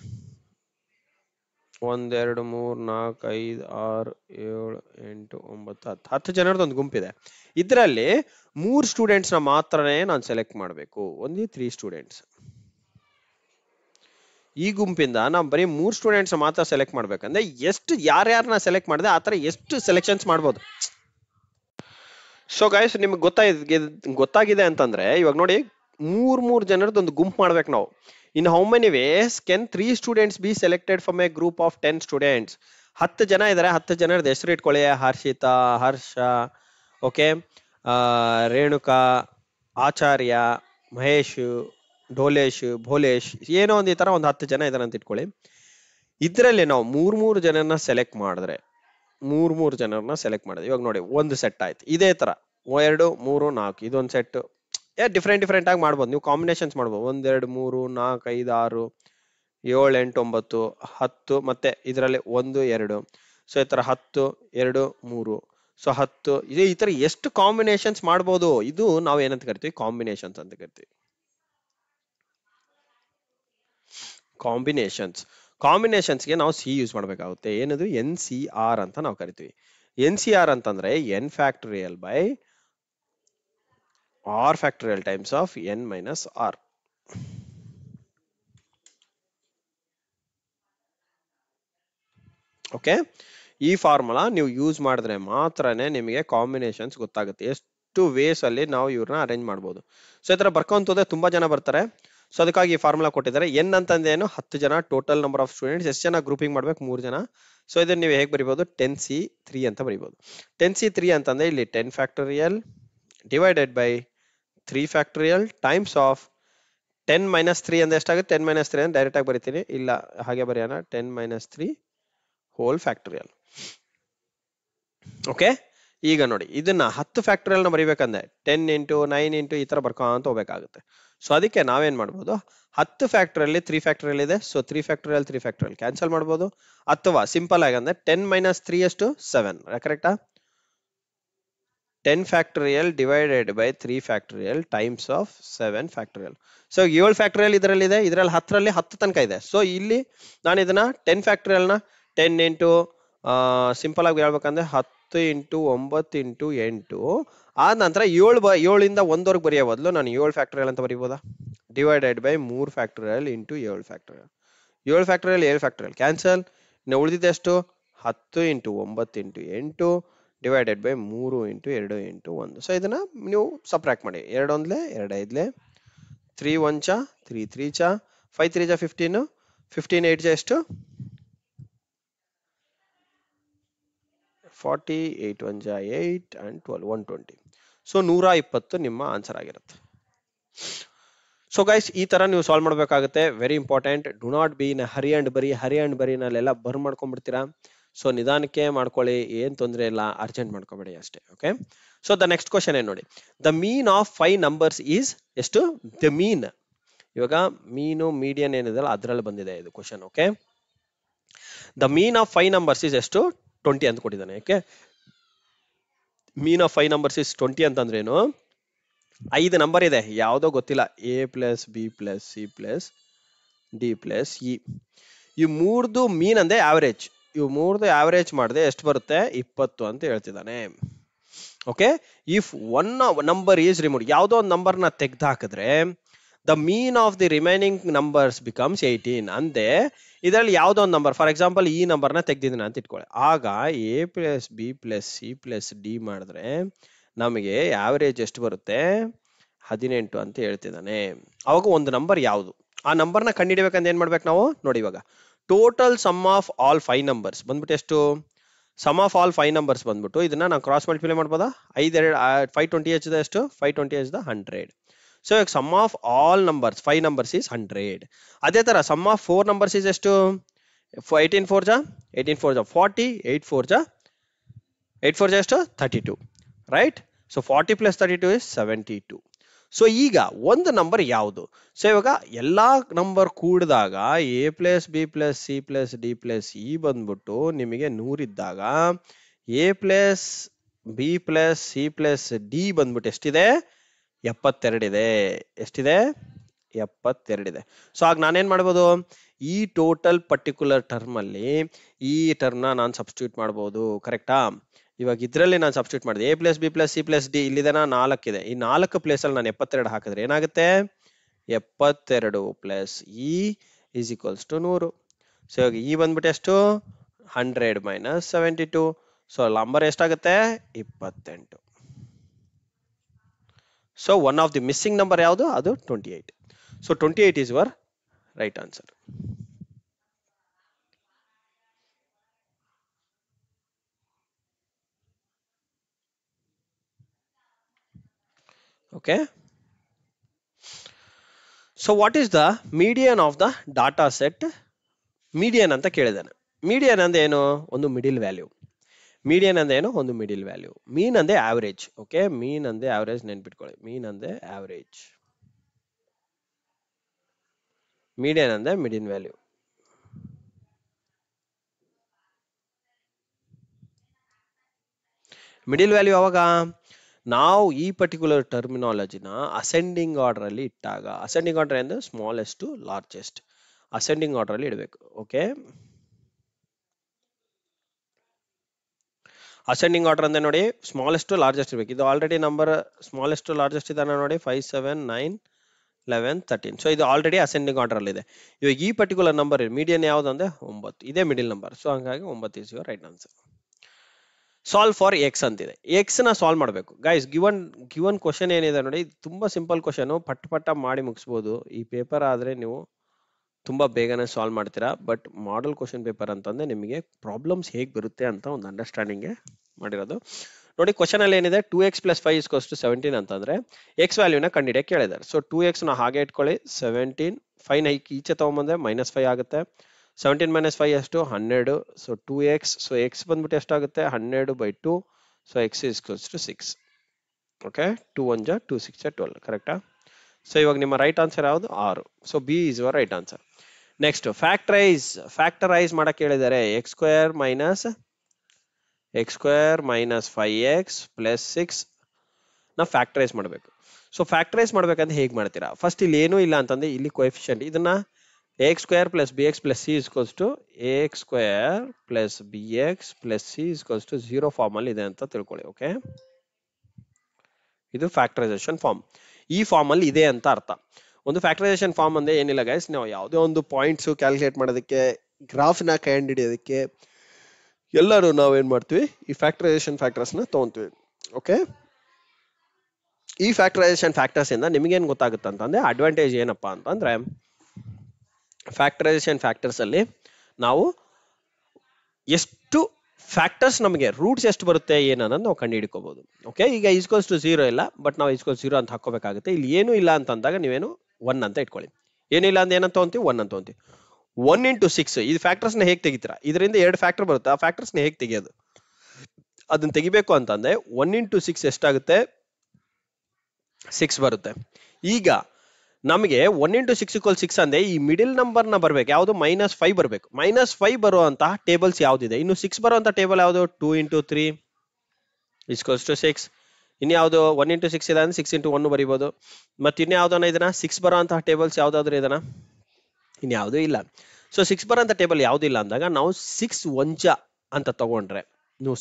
1 2 3 4 5 6 7 8 9 10 ಜನರದ ಒಂದು ಗುಂಪಿದೆ. ಇದರಲ್ಲಿ 3 ಸ್ಟೂಡೆಂಟ್ಸ್ ನ ಮಾತ್ರನೇ ನಾನು ಸೆಲೆಕ್ಟ್ ಮಾಡಬೇಕು. Only 3 students. ಈ ಗುಂಪಿಂದ ನಾವು ಬರೀ 3 ಸ್ಟೂಡೆಂಟ್ಸ್ ಮಾತ್ರ ಸೆಲೆಕ್ಟ್ ಮಾಡ್ಬೇಕಂದ್ರೆ ಎಷ್ಟು ಯಾರ್ಯಾರನ್ನ ಸೆಲೆಕ್ಟ್ ಮಾಡಿದೆ ಆತರ ಎಷ್ಟು ಸೆಲೆಕ್ಷನ್ಸ್ ಮಾಡ್ಬೋದು? ಸೊ ಗೈಸ್, ನಿಮ್ಗೆ ಗೊತ್ತಾಗಿದೆ ಅಂತಂದ್ರೆ ಇವಾಗ ನೋಡಿ, 3 ಜನರದ್ದು ಒಂದು ಗುಂಪು ಮಾಡ್ಬೇಕು ನಾವು. In how many ways can 3 students be selected from a group of 10 students? 10 ಜನ ಇದಾರೆ. 10 ಜನರದ ಹೆಸರು ಇಟ್ಕೊಳ್ಳಿ. ಹರ್ಷಿತಾ, ಹರ್ಷ, ಓಕೆ, ರೇಣುಕಾ, ಆಚಾರ್ಯ, ಮಹೇಶ್, ಡೋಲೇಶ್, ಭೋಲೇಶ್, ಏನೋ ಒಂದು ಈ ತರ ಒಂದು 10 ಜನ ಇದಾರೆ ಅಂತ ಇಟ್ಕೊಳ್ಳಿ. ಇದರಲ್ಲಿ ನಾವು 3 ಜನರನ್ನ ಸೆಲೆಕ್ಟ್ ಮಾಡಿದ್ರೆ, 3 ಜನರನ್ನ ಸೆಲೆಕ್ಟ್ ಮಾಡಿದ್ರೆ ಇವಾಗ ನೋಡಿ ಒಂದು ಸೆಟ್ ಆಯ್ತು. ಇದೇ ತರ 2 3 4 ಇದೊಂದು ಸೆಟ್. ಡಿಫ್ರೆಂಟ್ ಆಗಿ ಮಾಡ್ಬೋದು. ನೀವು ಕಾಂಬಿನೇಷನ್ಸ್ ಮಾಡ್ಬೋದು. 1 2 3 4 5 6 7 8 9 10, ಮತ್ತೆ ಇದರಲ್ಲಿ 1 2. ಸೊ ಈ ತರ 10 2 3. ಸೊ 10 ಈ ತರ ಎಷ್ಟು ಕಾಂಬಿನೇಷನ್ಸ್ ಮಾಡ್ಬೋದು? ಇದು ನಾವು ಏನಂತ ಕರಿತೀವಿ? ಕಾಂಬಿನೇಷನ್ಸ್ ಅಂತ ಕರಿತೀವಿ. ಕಾಂಬಿನೇಷನ್ಸ್ಗೆ ನಾವು ಸಿ ಯೂಸ್ ಮಾಡ್ಬೇಕಾಗುತ್ತೆ. ಏನದು? NCR ಅಂತ ನಾವು ಕರಿತೀವಿ. NCR ಅಂತಂದ್ರೆ n factorial by r factorial times of n minus r. Okay, ಈ ಫಾರ್ಮುಲಾ ನೀವು ಯೂಸ್ ಮಾಡಿದ್ರೆ ಮಾತ್ರನೇ ನಿಮಗೆ ಕಾಂಬಿನೇಷನ್ಸ್ ಗೊತ್ತಾಗುತ್ತೆ. ಎಷ್ಟು ವೇಸ್ ಅಲ್ಲಿ ನಾವು ಇವ್ರನ್ನ ಅರೇಂಜ್ ಮಾಡ್ಬೋದು. ಸೊ ಈ ತರ ಬರ್ಕೊಂತೋದ್ರೆ ತುಂಬಾ ಜನ ಬರ್ತಾರೆ. ಸೊ ಅದಕ್ಕಾಗಿ ಈ ಫಾರ್ಮುಲಾ ಕೊಟ್ಟಿದ್ದಾರೆ. n ಅಂತಂದೇನು? 10 ಜನ ಟೋಟಲ್ ನಂಬರ್ ಆಫ್ ಸ್ಟೂಡೆಂಟ್ಸ್. ಎಷ್ಟು ಜನ ಗ್ರೂಪಿಂಗ್ ಮಾಡ್ಬೇಕು? 3 ಜನ. ಸೊ ಇದನ್ನ ನೀವು ಹೇಗೆ ಬರಿಬಹುದು? 10C3 ಅಂತ ಬರಿಬಹುದು. 10C3 ಅಂತಂದ್ರೆ ಇಲ್ಲಿ 10 factorial divided by 3 factorial times of 10 minus 3 ಅಂದ್ರೆ ಎಷ್ಟಾಗುತ್ತೆ? 10 ಮೈನಸ್ 3 ಅಂದ್ರೆ ಡೈರೆಕ್ಟ್ ಆಗಿ ಬರಿತೀನಿ. ಇಲ್ಲ, ಹಾಗೆ ಬರೆಯೋಣ. 10 ಮೈನಸ್ 3 ಹೋಲ್ ಫ್ಯಾಕ್ಟೋರಿಯಲ್. ಓಕೆ, ಈಗ ನೋಡಿ ಇದನ್ನ 10 ಫ್ಯಾಕ್ಟೋರಿಯಲ್ ನ ಬರಿಬೇಕಂದ್ರೆ 10 ಇಂಟು 9 ಇಂಟು ಈ ತರ ಬರ್ಕೊಂತ ಹೋಗ್ಬೇಕಾಗುತ್ತೆ. ಸೊ ಅದಕ್ಕೆ ನಾವೇನ್ ಮಾಡ್ಬೋದು? 10 ಫ್ಯಾಕ್ಟೋರಿಯಲ್ 3 ಫ್ಯಾಕ್ಟೋರಿಯಲ್ ಇದೆ. ಸೊ 3 ಫ್ಯಾಕ್ಟೋರಿಯಲ್ ಕ್ಯಾನ್ಸಲ್ ಮಾಡ್ಬೋದು. ಅಥವಾ ಸಿಂಪಲ್ ಆಗಿ ಅಂದ್ರೆ 10 ಮೈನಸ್ 3 ಎಷ್ಟು? 7. ಕರೆಕ್ಟಾ? 10 factorial divided by 3 factorial times of 7 factorial. So 7 factorial ಇದರಲ್ಲಿ ಇದೆ. ಇದರಲ್ಲಿ 10ರಲ್ಲಿ 10 ತನಕ ಇದೆ. ಸೊ ಇಲ್ಲಿ ನಾನು ಇದನ್ನ 10 ಫ್ಯಾಕ್ಟೋರಿಯಲ್ ನ 10 ಇಂಟು ಸಿಂಪಲ್ ಆಗಿ ಹೇಳ್ಬೇಕಂದ್ರೆ 10 ಇಂಟು 9 ಇಂಟು 8. ಆದ ನಂತರ 7 ಇಂದ 1 ವರೆಗೆ ಬರೆಯೋ ಬದಲು ನಾನು 7 ಫ್ಯಾಕ್ಟೋರಿಯಲ್ ಅಂತ ಬರೀಬೋದಾ? Divided by 3 factorial into 7 factorial. 7 factorial 7 factorial cancel. ಇನ್ನು ಉಳಿದಿದೆ ಎಷ್ಟು? 10 into 9 into 8 divided by 3 into 2 into 1. So ಇದನ್ನ ನೀವು ಸಬ್ಟ್ರಾಕ್ಟ್ ಮಾಡಿ. 2 ಒಂದ್ಲೆ 2 ಐದ್ಲೆ 3 1 ಚ 3 3 ಚ 5 3 ಜ 15 15 8 ಜ ಎಷ್ಟು? 40 8 1 ಜ 8 and 12 120. ಸೊ 120 ನಿಮ್ಮ ಆನ್ಸರ್ ಆಗಿರುತ್ತೆ. ಸೊ ಗೈಸ್ ಈ ತರ ನೀವು ಸಾಲ್ವ್ ಮಾಡಬೇಕಾಗುತ್ತೆ. Very important. Do not be in Hari and ಬರಿ ನಲ್ಲೆಲ್ಲ ಬರ್ ಮಾಡ್ಕೊಂಡ್ಬಿಡ್ತೀರಾ. ಸೊ ನಿಧಾನಕ್ಕೆ ಮಾಡ್ಕೊಳ್ಳಿ, ಏನ್ ತೊಂದರೆ ಇಲ್ಲ, ಅರ್ಜೆಂಟ್ ಮಾಡ್ಕೋಬೇಡಿ ಅಷ್ಟೇ. Okay. So the next question ಏನ್ ನೋಡಿ. The mean of 5 numbers is ಎಷ್ಟು? The mean. ಇವಾಗ ಮೀನು ಮೀಡಿಯನ್ ಏನಿದೆಲ್ಲ ಅದ್ರಲ್ಲಿ ಬಂದಿದೆ ಇದು question. Okay. The mean of 5 numbers is ಎಷ್ಟು? 20 ಅಂತ ಕೊಟ್ಟಿದ್ದಾನೆ. Okay. Mean of 5 numbers is 20 ಅಂತಂದ್ರೆ ಏನು? 5 ನಂಬರ್ ಇದೆ, ಯಾವ್ದೋ ಗೊತ್ತಿಲ್ಲ. A plus B plus C plus D plus E. ಇವು ಮೂರ್ದು ಮೀನ್ ಅಂದ್ರೆ ಆವರೇಜ್. ಇವು ಮೂರ್ದು ಆವರೇಜ್ ಮಾಡಿದೆ ಎಷ್ಟು ಬರುತ್ತೆ? 20 ಅಂತ ಹೇಳ್ತಿದ್ದಾನೆ. Okay. If one number is removed, ಯಾವ್ದೋ ಒಂದು ನಂಬರ್ ನ ತೆಗ್ದು ಹಾಕಿದ್ರೆ the mean of the remaining numbers becomes 18. ಅಂದೆ ಇದರಲ್ಲಿ ಯಾವ್ದೋ ಒಂದು ನಂಬರ್, ಫಾರ್ ಎಕ್ಸಾಂಪಲ್ ಈ ನಂಬರ್ನ ತೆಗ್ದಿದ್ದೀನಿ ಅಂತ ಇಟ್ಕೊಳ್ಳಿ. ಆಗ A plus B plus C plus D ಮಾಡಿದ್ರೆ ನಮಗೆ ಆವರೇಜ್ ಎಷ್ಟು ಬರುತ್ತೆ? 18 ಅಂತ ಹೇಳ್ತಿದ್ದಾನೆ. ಅವಾಗ ಒಂದು ನಂಬರ್ ಯಾವುದು? ಆ ನಂಬರ್ನ ಕಂಡುಹಿಡಿಬೇಕಂದ್ರೆ ಏನ್ ಮಾಡ್ಬೇಕು ನಾವು ನೋಡಿ. ಇವಾಗ total some of all 5 numbers ಬಂದ್ಬಿಟ್ಟು ಎಷ್ಟು? ಸಮ್ ಆಫ್ ಆಲ್ 5 ನಂಬರ್ಸ್ ಬಂದ್ಬಿಟ್ಟು ಇದನ್ನ ನಾವು ಕ್ರಾಸ್ ಮಲ್ಟಿಪ್ಲೈ ಮಾಡ್ಬೋದಾ? 520 ಎಷ್ಟು? 520 100. ಸೊ ಇವಾಗ sum of all numbers 5 numbers is 100. ಅದೇ ತರ ಸಮ್ ಆಫ್ 4 ನಂಬರ್ಸ್ ಈಸ್ ಎಷ್ಟು? 18 4 ಜಾ 40, 8 4 ಜಾ ಎಷ್ಟು? 32. Right. So 40 plus 32 is 72. So ಈಗ ಒಂದು ನಂಬರ್ ಯಾವುದು? ಸೊ ಇವಾಗ ಎಲ್ಲಾ ನಂಬರ್ ಕೂಡಿದಾಗ A plus B plus C plus D plus E ಬಂದ್ಬಿಟ್ಟು ನಿಮಗೆ 100 ಇದ್ದಾಗ A plus B plus C plus D ಬಂದ್ಬಿಟ್ಟು ಎಷ್ಟಿದೆ? 72 ಇದೆ. ಎಷ್ಟಿದೆ? 72 ಇದೆ. ಸೊ ಆಗ ನಾನೇನ್ ಮಾಡ್ಬೋದು? ಈ ಟೋಟಲ್ ಪರ್ಟಿಕ್ಯುಲರ್ ಟರ್ಮ್ ಅಲ್ಲಿ ಈ ಟರ್ಮ್ ನಾನು ಸಬ್ಸ್ಟಿಟ್ಯೂಟ್ ಮಾಡ್ಬೋದು. ಕರೆಕ್ಟಾ? ಇವಾಗ ಇದ್ರಲ್ಲಿ ನಾನು ಸಬ್ಸ್ಟಿಟ್ಯೂಟ್ ಮಾಡಿದೆ. A plus B plus C plus D ಇಲ್ಲಿದೆ 4 ಇದೆ. ಈ 4 ಪ್ಲೇಸ್ ಅಲ್ಲಿ ನಾನು 72 ಹಾಕಿದ್ರೆ ಏನಾಗುತ್ತೆ? 72 plus e is equals to 100. So ಇವಾಗ ಇ ಬಂದ್ಬಿಟ್ಟು ಎಷ್ಟು? 100 ಮೈನಸ್ 72. ಸೊ ನಂಬರ್ ಎಷ್ಟಾಗುತ್ತೆ? 28. So one of the missing number ಯಾವುದು? ಅದು 28. So 28 is your right answer. Okay. So what is the median of the data set? Median ಅಂತ ಕೇಳಿದಾನೆ. Median ಅಂದ್ರೆ ಏನು? ಒಂದು ಮಿಡಿಲ್ ವ್ಯಾಲ್ಯೂ. ಮೀಡಿಯನ್ ಅಂದ್ರೆ ಏನು? ಒಂದು ಮಿಡಿಲ್ ವ್ಯಾಲ್ಯೂ. ಮೀನ್ ಅಂದ್ರೆ ಆವರೇಜ್. ಓಕೆ. ಮೀನ್ ಅಂದ್ರೆ ಆವರೇಜ್ ನೆನ್ಪಿಟ್ಕೊಳ್ಳಿ. ಮೀನ್ ಅಂದ್ರೆ ಆವರೇಜ್. ಮೀಡಿಯನ್ ಅಂದ್ರೆ ಮಿಡಿಲ್ ವ್ಯಾಲ್ಯೂ. ಮಿಡಿಲ್ ವ್ಯಾಲ್ಯೂ ಅವಾಗ ನಾವು ಈ ಪರ್ಟಿಕ್ಯುಲರ್ ಟರ್ಮಿನಾಲಜಿನ ಅಸೆಂಡಿಂಗ್ ಆರ್ಡರ್ ಅಲ್ಲಿ ಇಟ್ಟಾಗ, ಅಸೆಂಡಿಂಗ್ ಆರ್ಡರ್ ಅಂದ್ರೆ smallest to largest, ascending order ಅಲ್ಲಿ ಇಡಬೇಕು. ಓಕೆ. ಅಸೆಂಡಿಂಗ್ ಆರ್ಡರ್ ಅಂದ್ರೆ ನೋಡಿ ಸ್ಮಾಲೆಸ್ಟ್ ಟು ಲಾರ್ಜೆಸ್ಟ್ ಇರಬೇಕು. ಇದು already number smallest to largest ಇದಾನೆ ನೋಡಿ 5 7 9 11 13. ಸೊ ಇದು ಆಲ್ರೆಡಿ ಅಸೆಂಡಿಂಗ್ ಆರ್ಡರ್ ಅಲ್ಲಿ ಇದೆ. ಇವಾಗ ಈ ಪರ್ಟಿಕ್ಯುಲರ್ ನಂಬರ್ ಮೀಡಿಯನ್ ಯಾವ್ದು ಅಂದ್ರೆ 9. ಇದೇ ಮಿಡಿಲ್ ನಂಬರ್. ಸೊ ಹಂಗಾಗಿ 9 is your right answer. Solve for X ಅಂತಿದೆ. ಎಕ್ಸ್ ನ ಸಾಲ್ವ್ ಮಾಡಬೇಕು. ಗೈಸ್ ಗಿವನ್ ಕ್ವಶನ್ ಏನಿದೆ ನೋಡಿ, ತುಂಬಾ ಸಿಂಪಲ್ ಕ್ವಶನ್, ಪಟ್ಟ ಮಾಡಿ ಮುಗಿಸ್ಬೋದು. ಈ ಪೇಪರ್ ಆದ್ರೆ ನೀವು ತುಂಬಾ ಬೇಗನೆ ಸಾಲ್ವ್ ಮಾಡ್ತೀರಾ. ಬಟ್ ಮಾಡೆಲ್ ಕ್ವಶನ್ ಪೇಪರ್ ಅಂತಂದ್ರೆ ನಿಮಗೆ ಪ್ರಾಬ್ಲಮ್ಸ್ ಹೇಗೆ ಬರುತ್ತೆ ಅಂತ ಒಂದು ಅಂಡರ್ಸ್ಟ್ಯಾಂಡಿಂಗ್ ಮಾಡಿರೋದು. ನೋಡಿ ಕ್ವಶನ್ ಅಲ್ಲಿ ಏನಿದೆ, 2x + 5 = 17 ಅಂತಂದ್ರೆ ಎಕ್ಸ್ ವ್ಯಾಲ್ಯೂನ ಕಂಡುಹಿಡಿಯಕ್ಕೆ ಕೇಳಿದ್ದಾರೆ. ಸೊ 2x ನ ಹಾಗೆ ಇಟ್ಕೊಳ್ಳಿ. 17 5 ನ ಈಚೆ ತಗೊಂಬಂದ್ರೆ -5 ಆಗುತ್ತೆ. 17 - 5 ಎಷ್ಟು? 12. So 2x. ಸೊ x ಬಂದ್ಬಿಟ್ಟು ಎಷ್ಟಾಗುತ್ತೆ? 12/2. So x = 6. ಓಕೆ. 2 1 ಜ 2 6 12. ಕರೆಕ್ಟಾ? ಸೊ ಇವಾಗ ನಿಮ್ಮ ರೈಟ್ ಆನ್ಸರ್ ಯಾವುದು? 6. So B is your right answer. Next factorise ಮಾಡಕ್ಕೆ ಹೇಳಿದ್ದಾರೆ. x² - 5x + 6 ನ ಫ್ಯಾಕ್ಟರೈಸ್ ಮಾಡಬೇಕು. ಸೊ ಫ್ಯಾಕ್ಟರೈಸ್ ಮಾಡ್ಬೇಕಂತ ಹೇಗೆ ಮಾಡ್ತೀರಾ? ಫಸ್ಟ್ ಇಲ್ಲಿ ಏನೂ ಇಲ್ಲ ಅಂತಂದ್ರೆ ಇಲ್ಲಿ ಕೋಎಫಿಷಿಯಂಟ್, ಇದನ್ನ ax² + bx + c = ax² + bx + c = 0 form ಅಲ್ಲಿ ಇದೆ ಅಂತ ತಿಳ್ಕೊಳ್ಳಿ. ಓಕೆ. ಇದು ಫ್ಯಾಕ್ಟರೈಸೇಷನ್ ಫಾರ್ಮ್. ಈ ಫಾರ್ಮ್ ಅಲ್ಲಿ ಇದೆ ಅಂತ ಅರ್ಥ. ಒಂದು ಫ್ಯಾಕ್ಟರೈಸೇಷನ್ ಫಾರ್ಮ್ ಅಂದ್ರೆ ಏನಿಲ್ಲ ಗೈಸ್, ನಾವು ಯಾವುದೇ ಒಂದು ಪಾಯಿಂಟ್ಸ್ ಕ್ಯಾಲ್ಕುಲೇಟ್ ಮಾಡೋದಕ್ಕೆ, ಗ್ರಾಫ್ನ ಕಂಡು ಹಿಡಿಯೋದಕ್ಕೆ ಎಲ್ಲರೂ ನಾವೇನ್ ಮಾಡ್ತೀವಿ, ಈ ಫ್ಯಾಕ್ಟರೈಸೇಷನ್ ಫ್ಯಾಕ್ಟರ್ಸ್ ನ ತಗೊಂತೀವಿ. ಓಕೆ, ಈ ಫ್ಯಾಕ್ಟರೈಸೇಷನ್ ಫ್ಯಾಕ್ಟರ್ಸ್ ಇಂದ ನಿಮಗೇನು ಗೊತ್ತಾಗುತ್ತೆ ಅಂತಂದ್ರೆ ಅಡ್ವಾಂಟೇಜ್ ಏನಪ್ಪಾ ಅಂತಂದ್ರೆ, ಫ್ಯಾಕ್ಟರೈಸೇಷನ್ ಫ್ಯಾಕ್ಟರ್ಸ್ ಅಲ್ಲಿ ನಾವು ಎಷ್ಟು ಫ್ಯಾಕ್ಟರ್ಸ್ ನಮಗೆ ರೂಟ್ಸ್ ಎಷ್ಟು ಬರುತ್ತೆ ಏನನ್ನೋದು ನಾವು ಕಂಡು ಹಿಡ್ಕೋಬಹುದು. ಓಕೆ, ಈಗ ಈಸ್ಕೋಲ್ಸ್ ಟು 0 ಇಲ್ಲ, ಬಟ್ ನಾವು ಈಸ್ಕೋಲ್ಸ್ 0 ಅಂತ ಹಾಕೋಬೇಕಾಗುತ್ತೆ. ಇಲ್ಲಿ ಏನು ಇಲ್ಲ ಅಂತ ಅಂದಾಗ ನೀವೇನು 1 ಅಂತ ಇಟ್ಕೊಳ್ಳಿ. ಏನಿಲ್ಲ ಅಂತ ಏನಂತ ತಗೊಂತೀವಿ, 1 ಅಂತ ತಗೊಂತೀವಿ. 1 ಇಂಟು 6 ಈ ಫ್ಯಾಕ್ಟರ್ಸ್ ನ ಹೇಗೆ ತೆಗಿತೀರಾ, ಇದರಿಂದ 2 ಫ್ಯಾಕ್ಟರ್ ಬರುತ್ತೆ, ಆ ಫ್ಯಾಕ್ಟರ್ಸ್ ನ ಹೇಗೆ ತೆಗಿಯೋದು, ಅದನ್ನ ತೆಗಿಬೇಕು ಅಂತಂದ್ರೆ 1 ಇಂಟು 6 ಎಷ್ಟಾಗುತ್ತೆ, 6 ಬರುತ್ತೆ. ಈಗ ನಮಗೆ 1 ಇಂಟು 6 = 6 ಅಂದ್ರೆ ಈ ಮಿಡಿಲ್ ನಂಬರ್ ನ ಬರ್ಬೇಕು ಯಾವುದು, -5 ಬರಬೇಕು. -5 ಬರುವಂತಹ ಟೇಬಲ್ಸ್ ಯಾವ್ದಿದೆ, ಇನ್ನು 6 ಬರುವಂತ ಟೇಬಲ್ ಯಾವುದು, 2 ಇಂಟು 3 = 6. ಇನ್ಯಾವುದು 1 ಇಂಟು 6 ಇದೆ ಅಂದ್ರೆ 6 ಇಂಟು 1 ಬರೀಬಹುದು. ಮತ್ತೆ ಇನ್ಯಾವುದನ್ನ ಇದನ್ನ 6 ಬರುವಂತಹ ಟೇಬಲ್ಸ್ ಯಾವ್ದಾದ್ರು ಇದನ್ನ, ಇನ್ಯಾವುದೂ ಇಲ್ಲ. ಸೊ 6 ಬರುವಂತ ಟೇಬಲ್ ಯಾವ್ದಿಲ್ಲ ಅಂದಾಗ ನಾವು 6 1 ಅಂತ ತಗೊಂಡ್ರೆ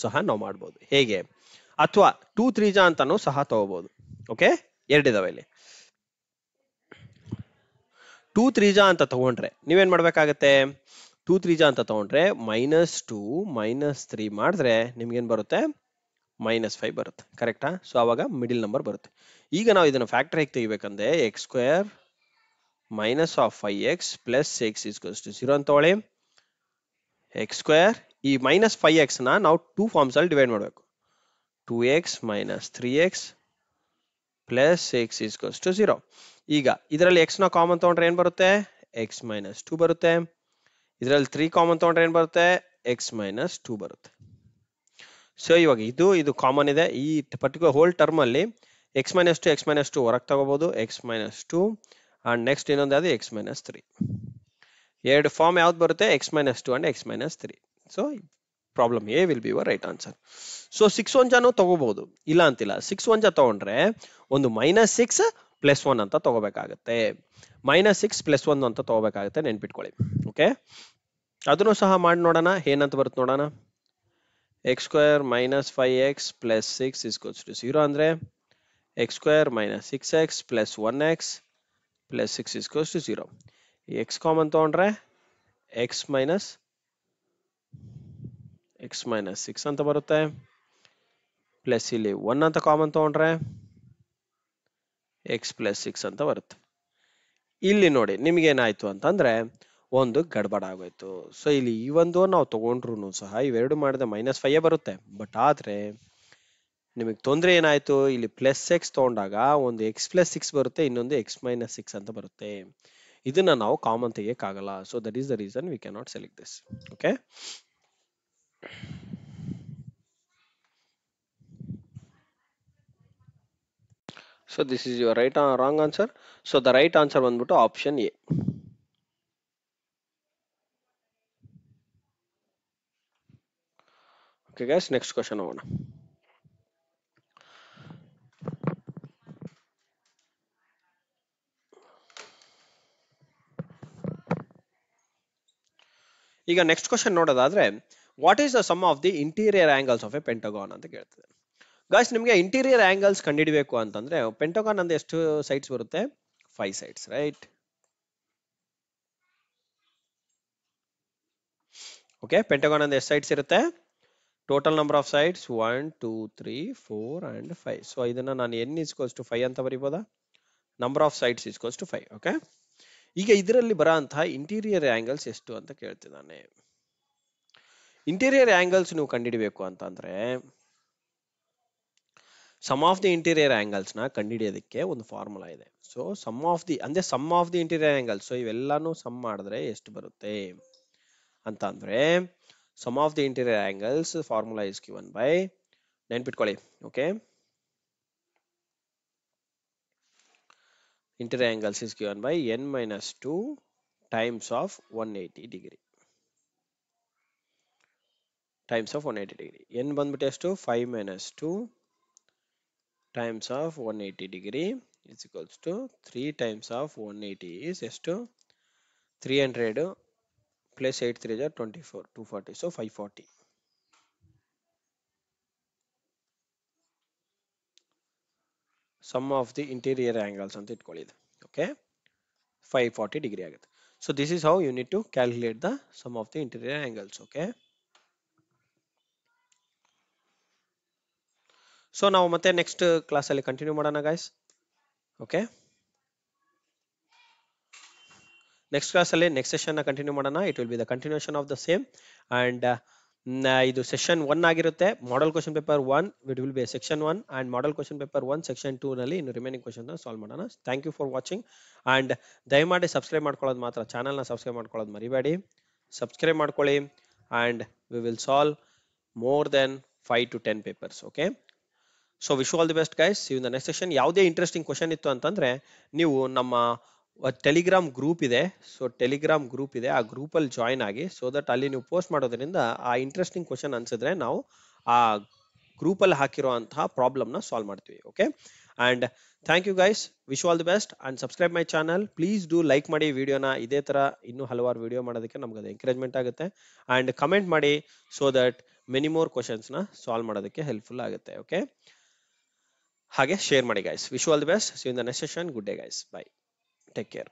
ಸಹ ನಾವು ಮಾಡ್ಬೋದು. ಹೇಗೆ, ಅಥವಾ 2 3 ಅಂತಾನು ಸಹ ತಗೋಬಹುದು. ಓಕೆ, ಎರಡಿದಾವೆ ಇಲ್ಲಿ. 2 3 ಅಂತ ತಗೊಂಡ್ರೆ ನೀವೇನ್ ಮಾಡ್ಬೇಕಾಗತ್ತೆ, 2 3 ಅಂತ ತಗೊಂಡ್ರೆ -2 -3 ಮಾಡಿದ್ರೆ ನಿಮ್ಗೇನ್ ಬರುತ್ತೆ, -5 ಬರುತ್ತೆ. ಕರೆಕ್ಟಾ? ಸೊ ಅವಾಗ ಮಿಡಿಲ್ ನಂಬರ್ ಬರುತ್ತೆ. ಈಗ ನಾವು ಇದನ್ನ ಫ್ಯಾಕ್ಟರ್ ಹೇಗೆ ತೆಗಿಬೇಕಂದ್ರೆ x² -5x + 6 = 0 ಅಂತ ತಗೊಳ್ಳಿ. x² ಈ -5x ನ ನಾವು 2 ಫಾರ್ಮ್ಸ್ ಅಲ್ಲಿ ಡಿವೈಡ್ ಮಾಡಬೇಕು. 2x - 3x + 6 = 0. ಈಗ ಇದರಲ್ಲಿ x ನ ಕಾಮನ್ ತಗೊಂಡ್ರೆ ಏನ್ ಬರುತ್ತೆ, x - 2 ಬರುತ್ತೆ. ಇದರಲ್ಲಿ 3 ಕಾಮನ್ ತಗೊಂಡ್ರೆ ಏನ್ ಬರುತ್ತೆ, x - 2 ಬರುತ್ತೆ. ಸೊ ಇವಾಗ ಇದು ಕಾಮನ್ ಇದೆ ಈ ಪರ್ಟಿಕ್ಯುಲರ್ ಹೋಲ್ ಟರ್ಮ್ ಅಲ್ಲಿ. x - 2 x - 2 ಹೊರಗೆ ತಗೋಬಹುದು, x - 2 ಅಂಡ್ ನೆಕ್ಸ್ಟ್ ಇನ್ನೊಂದು ಯಾವುದು, x - 3. ಎರಡು ಫಾರ್ಮ್ ಯಾವ್ದು ಬರುತ್ತೆ, x - 2 and x - 3. So problem A will be your right answer. So 6 1 ತಗೋಬಹುದು, ಇಲ್ಲ ಅಂತಿಲ್ಲ. 6 1 ತಗೊಂಡ್ರೆ ಒಂದು -6 + 1 ಅಂತ ತಗೋಬೇಕಾಗತ್ತೆ. -6 + 1 ಅಂತ ತಗೋಬೇಕಾಗತ್ತೆ, ನೆನ್ಪಿಟ್ಕೊಳ್ಳಿ. ಓಕೆ, ಅದನ್ನು ಸಹ ಮಾಡಿ ನೋಡೋಣ ಏನಂತ ಬರುತ್ತೆ ನೋಡೋಣ. x² - 5x + 6 = 0 ಅಂದ್ರೆ x² - 6x + 1x + 6 = 0. x common ತಗೊಂಡ್ರೆ x - 6 ಅಂತ ಬರುತ್ತೆ, ಪ್ಲಸ್ ಇಲ್ಲಿ 1 ಅಂತ ಕಾಮನ್ ತಗೊಂಡ್ರೆ x + 6 ಅಂತ ಬರುತ್ತೆ. ಇಲ್ಲಿ ನೋಡಿ ನಿಮ್ಗೇನಾಯ್ತು ಅಂತಂದ್ರೆ ಒಂದು ಗಡ್ಬಡ ಆಗೋಯ್ತು. ಸೊ ಇಲ್ಲಿ ಈ ಒಂದು ನಾವು ತಗೊಂಡ್ರು ಸಹ ಇವೆರಡು ಮಾಡಿದ -5 ಬರುತ್ತೆ. ಬಟ್ ಆದ್ರೆ ನಿಮಗೆ ತೊಂದರೆ ಏನಾಯ್ತು, ಇಲ್ಲಿ +x ತಗೊಂಡಾಗ ಒಂದು x + 6 ಬರುತ್ತೆ, ಇನ್ನೊಂದು x - 6 ಅಂತ ಬರುತ್ತೆ. ಇದನ್ನ ನಾವು ಕಾಮನ್ ತೆಗಿಯಕ್ಕಾಗಲ್ಲ. So that is the reason we can not select this. Okay, so this is your right wrong answer. So the right answer ಬಂದ್ಬಿಟ್ಟು option A. Okay guys, next question ಹೋಗೋಣ. ಈಗ ನೆಕ್ಸ್ಟ್ ಕ್ವಶನ್ ನೋಡೋದಾದ್ರೆ, what is the sum of the interior angles of a pentagon ಅಂತ ಕೇಳ್ತದೆ. Guys, ನಿಮಗೆ interior angles ಕಂಡುಹಿಡಬೇಕು ಅಂತಂದ್ರೆ pentagon ಅಂದ್ರೆ ಎಷ್ಟು ಸೈಡ್ಸ್ ಬರುತ್ತೆ, 5 ಸೈಡ್ಸ್, ರೈಟ್? ಓಕೆ, ಪೆಂಟಗಾನ್ ಅಂದ್ರೆ ಎಷ್ಟು ಸೈಡ್ಸ್ ಇರುತ್ತೆ, total number of sides 1 2 3 4 and 5. So ಇದನ್ನ ನಾನು n = 5 ಅಂತ ಬರೀಬೋದಾ, ನಂಬರ್ ಆಫ್ ಸೈಡ್ಸ್ = 5. ಓಕೆ, ಈಗ ಇದರಲ್ಲಿ ಬರೋಂತಹ ಇಂಟೀರಿಯರ್ ಆಂಗಲ್ಸ್ ಎಷ್ಟು ಅಂತ ಕೇಳ್ತಿದ್ದಾನೆ. ಇಂಟೀರಿಯರ್ ಆಂಗಲ್ಸ್ ನೀವು ಕಂಡುಹಿಡಬೇಕು ಅಂತಂದ್ರೆ sum of the interior angles ನ ಕಂಡುಹಿಡಿಯೋದಕ್ಕೆ ಒಂದು ಫಾರ್ಮುಲಾ ಇದೆ. So sum of the interior angles, so ಇವೆಲ್ಲಾನು ಸಮ್ ಮಾಡಿದ್ರೆ ಎಷ್ಟು ಬರುತ್ತೆ ಅಂತ ಅಂದ್ರೆ, sum of the interior angles formula is given by, ನೆನ್ಪಿಟ್ಕೊಳ್ಳಿ. Okay, interior angles is given by n - 2 times of 180 degree times of 180 degree. n ಬಂದ್ಬಿಟ್ಟು ಎಷ್ಟು, 5 - 2 times of 180 degree is equals to 3 times of 180 is ಎಷ್ಟು, 300 plus 8 3 is 24, 240, so 540. Sum of the interior angles ಅಂತ ಇಟ್ಕೊಳ್ಳಿ. Okay, 540 degree ಆಗುತ್ತೆ. So this is how you need to calculate the sum of the interior angles. Okay, so ನಾವು ಮತ್ತೆ next class ಅಲ್ಲಿ continue ಮಾಡೋಣ guys. Okay, next class ಅಲ್ಲಿ next session ನ continue ಮಾಡೋಣ. It will be the continuation of the same. And ಇದು session 1 ಆಗಿರುತ್ತೆ. Model question paper 1 it will be section 1 and model question paper 1 section 2 ನಲ್ಲಿ ಇನ್ನು remaining question solve ಮಾಡೋಣ. Thank you for watching. And ದಯಮಾಡಿ subscribe ಮಾಡ್ಕೊಳ್ಳೋದು ಮಾತ್ರ, channel ನ subscribe ಮಾಡ್ಕೊಳ್ಳೋದು ಮರಿಬೇಡಿ. ಸಬ್ಸ್ಕ್ರೈಬ್ ಮಾಡ್ಕೊಳ್ಳಿ and we will solve more than 5 to 10 papers. Okay, so wish all the best guys. See you in the next session. ಯಾವುದೇ interesting question ಇತ್ತು ಅಂತಂದ್ರೆ ನೀವು ನಮ್ಮ ಟೆಲಿಗ್ರಾಮ್ ಗ್ರೂಪ್ ಇದೆ, ಸೊ ಟೆಲಿಗ್ರಾಮ್ ಗ್ರೂಪ್ ಇದೆ, ಆ ಗ್ರೂಪ್ ಅಲ್ಲಿ ಜಾಯಿನ್ ಆಗಿ, ಸೊ ದಟ್ ಅಲ್ಲಿ ನೀವು ಪೋಸ್ಟ್ ಮಾಡೋದ್ರಿಂದ ಆ ಇಂಟ್ರೆಸ್ಟಿಂಗ್ ಕ್ವಶನ್ ಅನ್ಸಿದ್ರೆ ನಾವು ಆ ಗ್ರೂಪ್ ಅಲ್ಲಿ ಹಾಕಿರುವಂತಹ ಪ್ರಾಬ್ಲಮ್ ನ ಸಾಲ್ವ್ ಮಾಡ್ತೀವಿ. Okay, and thank you guys, wish all the best and subscribe my channel. Please do like ಮಾಡಿ ವಿಡಿಯೋನ. ಇದೇ ತರ ಇನ್ನೂ ಹಲವಾರು ವಿಡಿಯೋ ಮಾಡೋದಕ್ಕೆ ನಮ್ಗೆ ಅದು ಎಂಕರೇಜ್ಮೆಂಟ್ ಆಗುತ್ತೆ. ಅಂಡ್ ಕಮೆಂಟ್ ಮಾಡಿ so that many more questions ನ ಸಾಲ್ವ್ ಮಾಡೋದಕ್ಕೆ ಹೆಲ್ಪ್ಫುಲ್ ಆಗುತ್ತೆ. ಓಕೆ, ಹಾಗೆ ಶೇರ್ ಮಾಡಿ guys. Wish all the best. See you in the next session. Good day guys. Bye. Take care.